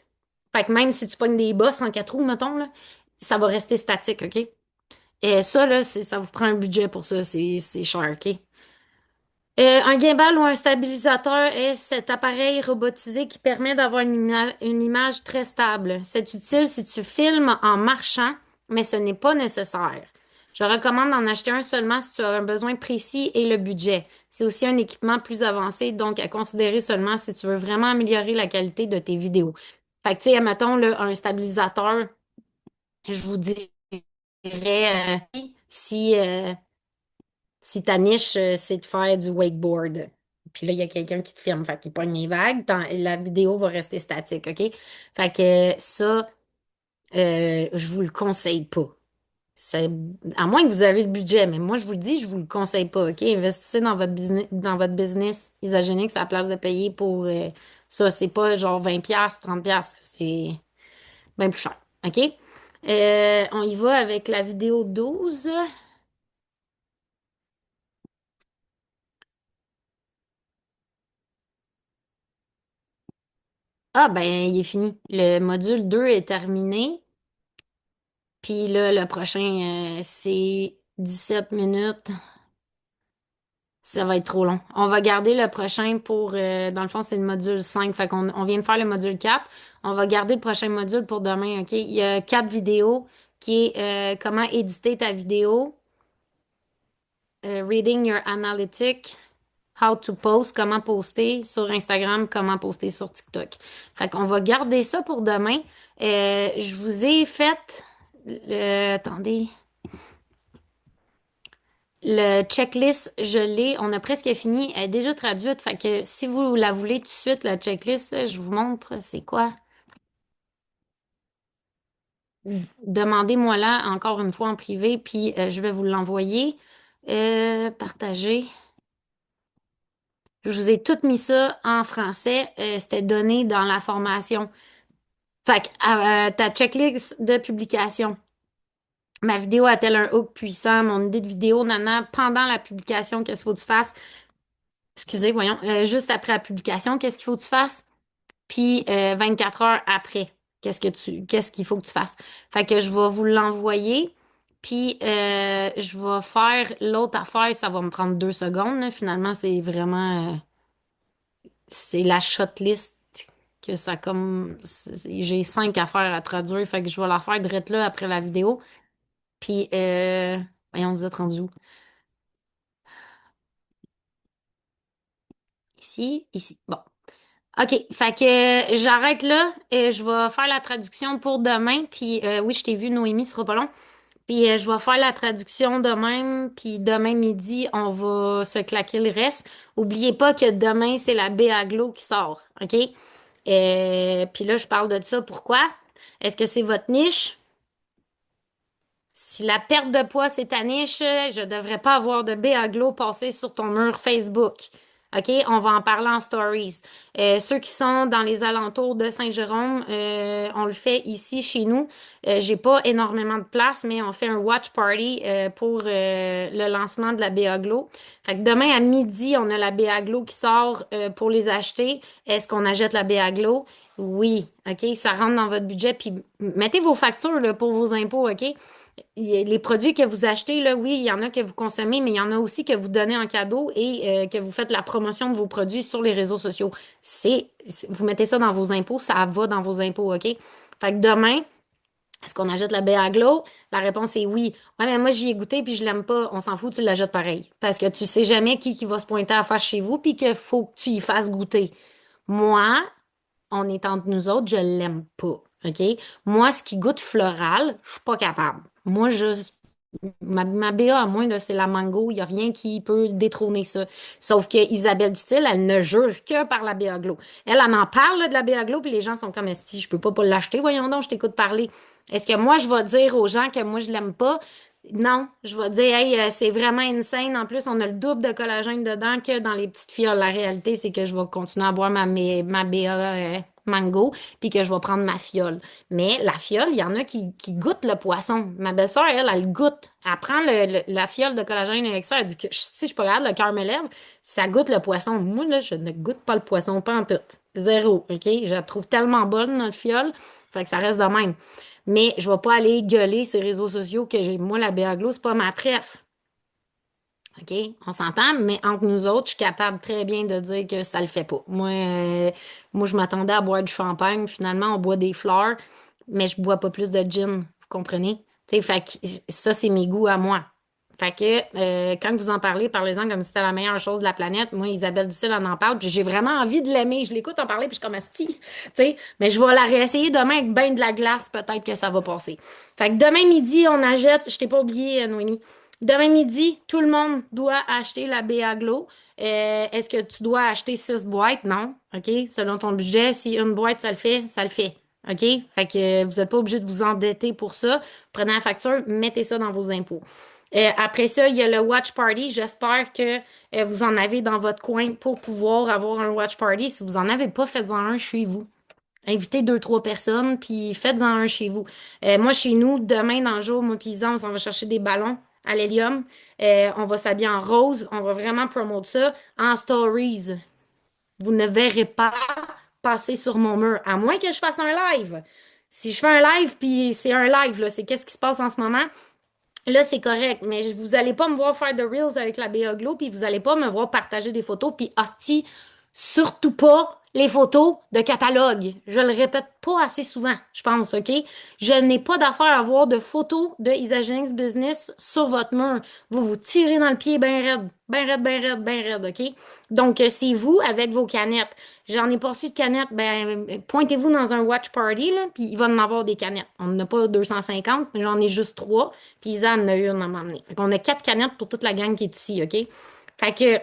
Fait que même si tu pognes des bosses en 4 roues, mettons, là, ça va rester statique, OK? Et ça, là, ça vous prend un budget pour ça. C'est cher, OK? Un gimbal ou un stabilisateur est cet appareil robotisé qui permet d'avoir une image très stable. C'est utile si tu filmes en marchant, mais ce n'est pas nécessaire. Je recommande d'en acheter un seulement si tu as un besoin précis et le budget. C'est aussi un équipement plus avancé, donc à considérer seulement si tu veux vraiment améliorer la qualité de tes vidéos. Fait que, tu sais, admettons, là, un stabilisateur, je vous dirais, si ta niche, c'est de faire du wakeboard, puis là, il y a quelqu'un qui te filme, fait qu'il pogne les vagues, la vidéo va rester statique, OK? Fait que ça, je vous le conseille pas. C'est- À moins que vous avez le budget, mais moi, je vous le dis, je vous le conseille pas, OK? Investissez dans votre business Isagénique, à la place de payer pour ça. C'est pas genre 20$, 30$, c'est bien plus cher, OK? On y va avec la vidéo 12. Ah, ben, il est fini. Le module 2 est terminé. Puis là, le prochain, c'est 17 minutes. Ça va être trop long. On va garder le prochain pour, dans le fond, c'est le module 5. Fait qu'on on vient de faire le module 4. On va garder le prochain module pour demain, OK? Il y a 4 vidéos qui est comment éditer ta vidéo, reading your analytics, how to post, comment poster sur Instagram, comment poster sur TikTok. Fait qu'on va garder ça pour demain. Je vous ai fait, attendez, le checklist, je l'ai, on a presque fini, elle est déjà traduite. Fait que si vous la voulez tout de suite, la checklist, je vous montre c'est quoi. Demandez-moi-la encore une fois en privé, puis je vais vous l'envoyer. Partager. Je vous ai tout mis ça en français. C'était donné dans la formation. Fait que ta checklist de publication. Ma vidéo a-t-elle un hook puissant? Mon idée de vidéo, nana, pendant la publication, qu'est-ce qu'il faut que tu fasses? Excusez, voyons. Juste après la publication, qu'est-ce qu'il faut que tu fasses? Puis 24 heures après, qu'est-ce qu'il faut que tu fasses? Fait que je vais vous l'envoyer. Puis je vais faire l'autre affaire, ça va me prendre 2 secondes, là. Finalement, c'est vraiment c'est la shortlist que ça comme j'ai 5 affaires à traduire. Fait que je vais la faire direct là après la vidéo. Puis voyons, vous êtes rendu où? Ici, ici. Bon. OK, fait que j'arrête là et je vais faire la traduction pour demain. Puis oui, je t'ai vu, Noémie, ce sera pas long. Puis je vais faire la traduction demain. Puis demain midi, on va se claquer le reste. Oubliez pas que demain, c'est la Béaglo qui sort. OK? Puis là, je parle de ça. Pourquoi? Est-ce que c'est votre niche? Si la perte de poids, c'est ta niche, je ne devrais pas avoir de Béaglo passé sur ton mur Facebook. OK? On va en parler en stories. Ceux qui sont dans les alentours de Saint-Jérôme, on le fait ici chez nous. J'ai pas énormément de place, mais on fait un watch party pour le lancement de la Béaglo. Fait que demain à midi, on a la Béaglo qui sort pour les acheter. Est-ce qu'on achète la Béaglo? Oui, OK, ça rentre dans votre budget. Puis mettez vos factures là, pour vos impôts, OK? Les produits que vous achetez, là, oui, il y en a que vous consommez, mais il y en a aussi que vous donnez en cadeau et que vous faites la promotion de vos produits sur les réseaux sociaux. Vous mettez ça dans vos impôts, ça va dans vos impôts, OK? Fait que demain, est-ce qu'on achète la baie à glow? La réponse est oui. Ouais, mais moi, j'y ai goûté puis je l'aime pas. On s'en fout, tu l'achètes pareil. Parce que tu sais jamais qui va se pointer à faire chez vous puis qu'il faut que tu y fasses goûter. Moi, on est entre nous autres, je l'aime pas. OK? Moi, ce qui goûte floral, je suis pas capable. Moi, ma BA à moi, là, c'est la mango. Il n'y a rien qui peut détrôner ça. Sauf que Isabelle Dutil, elle ne jure que par la BA Glow. Elle en parle là, de la BA Glow, puis les gens sont comme, si je peux pas l'acheter, voyons donc, je t'écoute parler. Est-ce que moi, je vais dire aux gens que moi, je l'aime pas? Non, je vais dire, hey, c'est vraiment insane. En plus, on a le double de collagène dedans que dans les petites fioles. La réalité, c'est que je vais continuer à boire ma BA. mango, puis que je vais prendre ma fiole. Mais la fiole, il y en a qui goûtent le poisson. Ma belle-sœur, elle goûte. Elle prend la fiole de collagène avec ça. Elle dit que si je suis pas capable, le cœur me lève, ça goûte le poisson. Moi, là, je ne goûte pas le poisson, pas en tout. Zéro, OK? Je la trouve tellement bonne, notre fiole. Fait que ça reste de même. Mais je vais pas aller gueuler ces réseaux sociaux que j'ai. Moi, la Béaglo, c'est pas ma préf. OK? On s'entend, mais entre nous autres, je suis capable très bien de dire que ça le fait pas. Moi, je m'attendais à boire du champagne. Finalement, on boit des fleurs, mais je bois pas plus de gin. Vous comprenez? Tu sais, fait que ça, c'est mes goûts à moi. Fait que quand vous en parlez, parlez-en comme si c'était la meilleure chose de la planète. Moi, Isabelle Ducil en parle, puis j'ai vraiment envie de l'aimer. Je l'écoute en parler, puis je suis comme asti, tu sais. Mais je vais la réessayer demain avec ben de la glace, peut-être que ça va passer. Fait que demain midi, on achète, je t'ai pas oublié, Noémie. Demain midi, tout le monde doit acheter la BA Glow. Est-ce que tu dois acheter 6 boîtes? Non. OK? Selon ton budget, si une boîte, ça le fait, ça le fait. OK? Fait que vous n'êtes pas obligé de vous endetter pour ça. Prenez la facture, mettez ça dans vos impôts. Après ça, il y a le Watch Party. J'espère que vous en avez dans votre coin pour pouvoir avoir un Watch Party. Si vous n'en avez pas, faites-en un chez vous. Invitez 2, 3 personnes, puis faites-en un chez vous. Moi, chez nous, demain, dans le jour, moi, puis Isa, on s'en va chercher des ballons à l'hélium. On va s'habiller en rose. On va vraiment promouvoir ça en stories. Vous ne verrez pas passer sur mon mur, à moins que je fasse un live. Si je fais un live, puis c'est un live, là, c'est qu'est-ce qui se passe en ce moment. Là, c'est correct, mais vous allez pas me voir faire de Reels avec la BA Glow, puis vous allez pas me voir partager des photos, puis hostie, surtout pas les photos de catalogue. Je le répète pas assez souvent, je pense, OK? Je n'ai pas d'affaire à voir de photos de Isagenix Business sur votre mur. Vous vous tirez dans le pied bien raide, bien raide, bien raide, bien raide, OK? Donc, c'est vous avec vos canettes. J'en ai pas reçu de canettes, ben, pointez-vous dans un watch party, là, puis il va en avoir des canettes. On n'en a pas 250, mais j'en ai juste 3. Puis Isa en a une à m'emmener. Fait qu'on a 4 canettes pour toute la gang qui est ici, OK? Fait que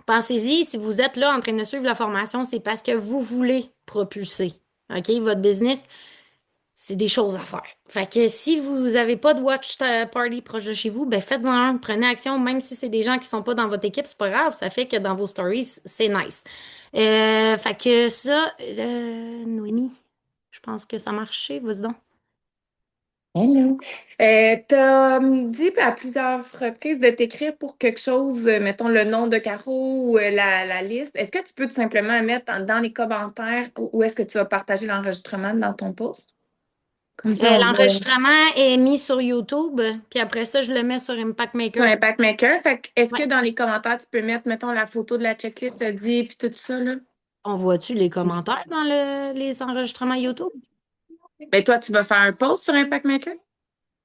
pensez-y, si vous êtes là en train de suivre la formation, c'est parce que vous voulez propulser, OK? Votre business, c'est des choses à faire. Fait que si vous n'avez pas de watch party proche de chez vous, ben faites-en un, prenez action, même si c'est des gens qui sont pas dans votre équipe, c'est pas grave, ça fait que dans vos stories, c'est nice. Fait que ça, Noémie, je pense que ça a marché, vas-y donc. Hello. T'as dit à plusieurs reprises de t'écrire pour quelque chose, mettons le nom de Caro ou la liste. Est-ce que tu peux tout simplement mettre dans les commentaires ou est-ce que tu vas partager l'enregistrement dans ton post? Comme ça, on va L'enregistrement est mis sur YouTube, puis après ça, je le mets sur Impact sur Makers. Impact Maker. Fait que est-ce que Ouais. dans les commentaires, tu peux mettre, mettons, la photo de la checklist dit puis tout ça, là? On voit-tu les commentaires dans les enregistrements YouTube? Ben toi, tu vas faire un post sur Impact Maker?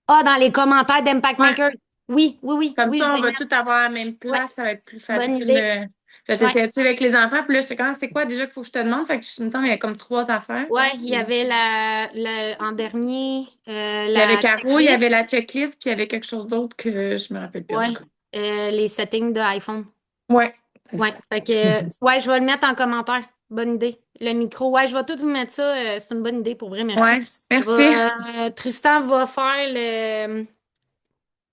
Ah, dans les commentaires d'Impact Ouais. Maker. Oui, oui, oui, Comme oui, je ça, on vais y va mettre. tout avoir à la même Ouais, place, ça va être plus bonne facile. idée. Ouais. J'essayais de suivre avec les enfants, puis là, j'étais comme, c'est quoi déjà qu'il faut que je te demande? Fait que je me semble qu'il y a comme 3 affaires. Ouais, il y avait en dernier, Il y avait la Caro, il y checklist. avait la checklist, puis il y avait quelque chose d'autre que je me rappelle plus en Ouais, tout cas. les settings de iPhone. Ouais, c'est Ouais, ça. fait que, ouais, je vais le mettre en commentaire. Bonne idée. Le micro, ouais, je vais tout vous mettre ça. C'est une bonne idée pour vrai, merci. Ouais, merci. Tristan va faire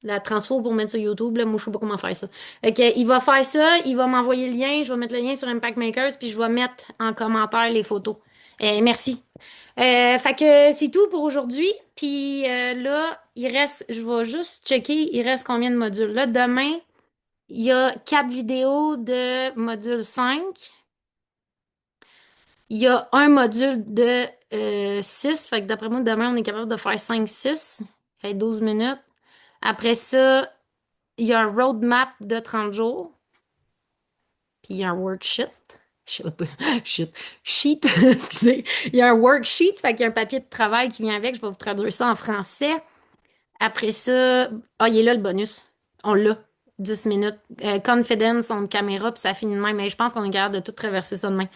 la transfo pour mettre sur YouTube. Là. Moi, je sais pas comment faire ça. Ok, il va faire ça, il va m'envoyer le lien, je vais mettre le lien sur Impact Makers, puis je vais mettre en commentaire les photos. Merci. Fait que c'est tout pour aujourd'hui. Puis là, je vais juste checker, il reste combien de modules. Là, demain, il y a 4 vidéos de module 5. Il y a un module de 6. Fait que d'après moi, demain, on est capable de faire 5, 6. Fait 12 minutes. Après ça, il y a un roadmap de 30 jours. Puis il y a un worksheet. Shit. Sheet. Excusez. Il y a un worksheet. Fait qu'il y a un papier de travail qui vient avec. Je vais vous traduire ça en français. Après ça, ah, il est là le bonus. On l'a. 10 minutes. Confidence on caméra, puis ça finit de même. Mais je pense qu'on est capable de tout traverser ça demain.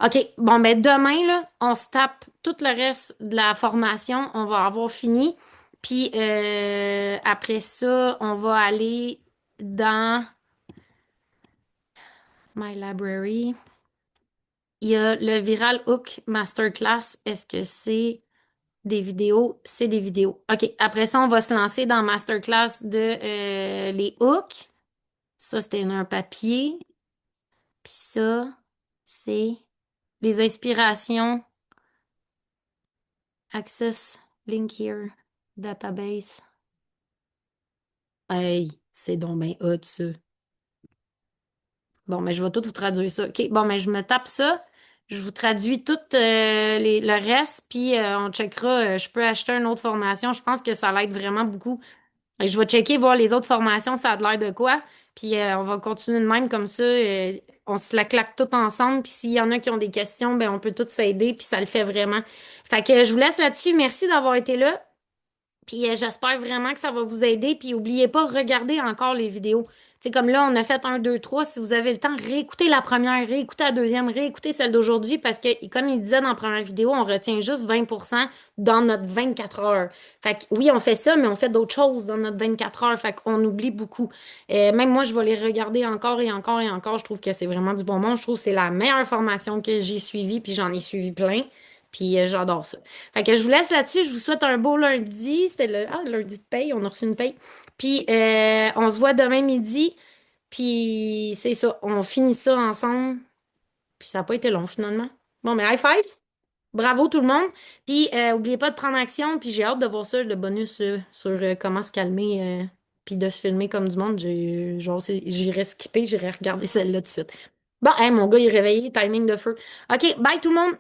OK. Bon, ben demain, là, on se tape tout le reste de la formation. On va avoir fini. Puis après ça, on va aller dans My Library. Il y a le Viral Hook Masterclass. Est-ce que c'est des vidéos? C'est des vidéos. OK. Après ça, on va se lancer dans Masterclass de les hooks. Ça, c'était un papier. Puis ça, c'est les inspirations Access, link here, database. Hey, c'est donc bien hot, ça. Bon, mais je vais tout vous traduire ça. OK, bon, mais je me tape ça. Je vous traduis tout le reste, puis on checkera. Je peux acheter une autre formation. Je pense que ça l'aide vraiment beaucoup. Et je vais checker, voir les autres formations, ça a l'air de quoi. Puis on va continuer de même comme ça. On se la claque tout ensemble. Puis s'il y en a qui ont des questions, ben on peut tous s'aider. Puis ça le fait vraiment. Fait que je vous laisse là-dessus. Merci d'avoir été là. Puis j'espère vraiment que ça va vous aider. Puis n'oubliez pas, regardez encore les vidéos. Tu sais, comme là, on a fait un, deux, trois. Si vous avez le temps, réécoutez la première, réécoutez la deuxième, réécoutez celle d'aujourd'hui. Parce que, comme il disait dans la première vidéo, on retient juste 20% dans notre 24 heures. Fait que oui, on fait ça, mais on fait d'autres choses dans notre 24 heures. Fait qu'on oublie beaucoup. Même moi, je vais les regarder encore et encore et encore. Je trouve que c'est vraiment du bon monde. Je trouve que c'est la meilleure formation que j'ai suivie. Puis j'en ai suivi plein. Puis j'adore ça. Fait que je vous laisse là-dessus. Je vous souhaite un beau lundi. C'était le lundi de paye. On a reçu une paye. Puis on se voit demain midi. Puis c'est ça. On finit ça ensemble. Puis ça n'a pas été long finalement. Bon, mais high five. Bravo tout le monde. Puis oubliez pas de prendre action. Puis j'ai hâte de voir ça, le bonus sur comment se calmer. Puis de se filmer comme du monde. Genre, j'irai skipper. J'irai regarder celle-là tout de suite. Bon, hey, mon gars, il est réveillé. Timing de feu. OK, bye tout le monde.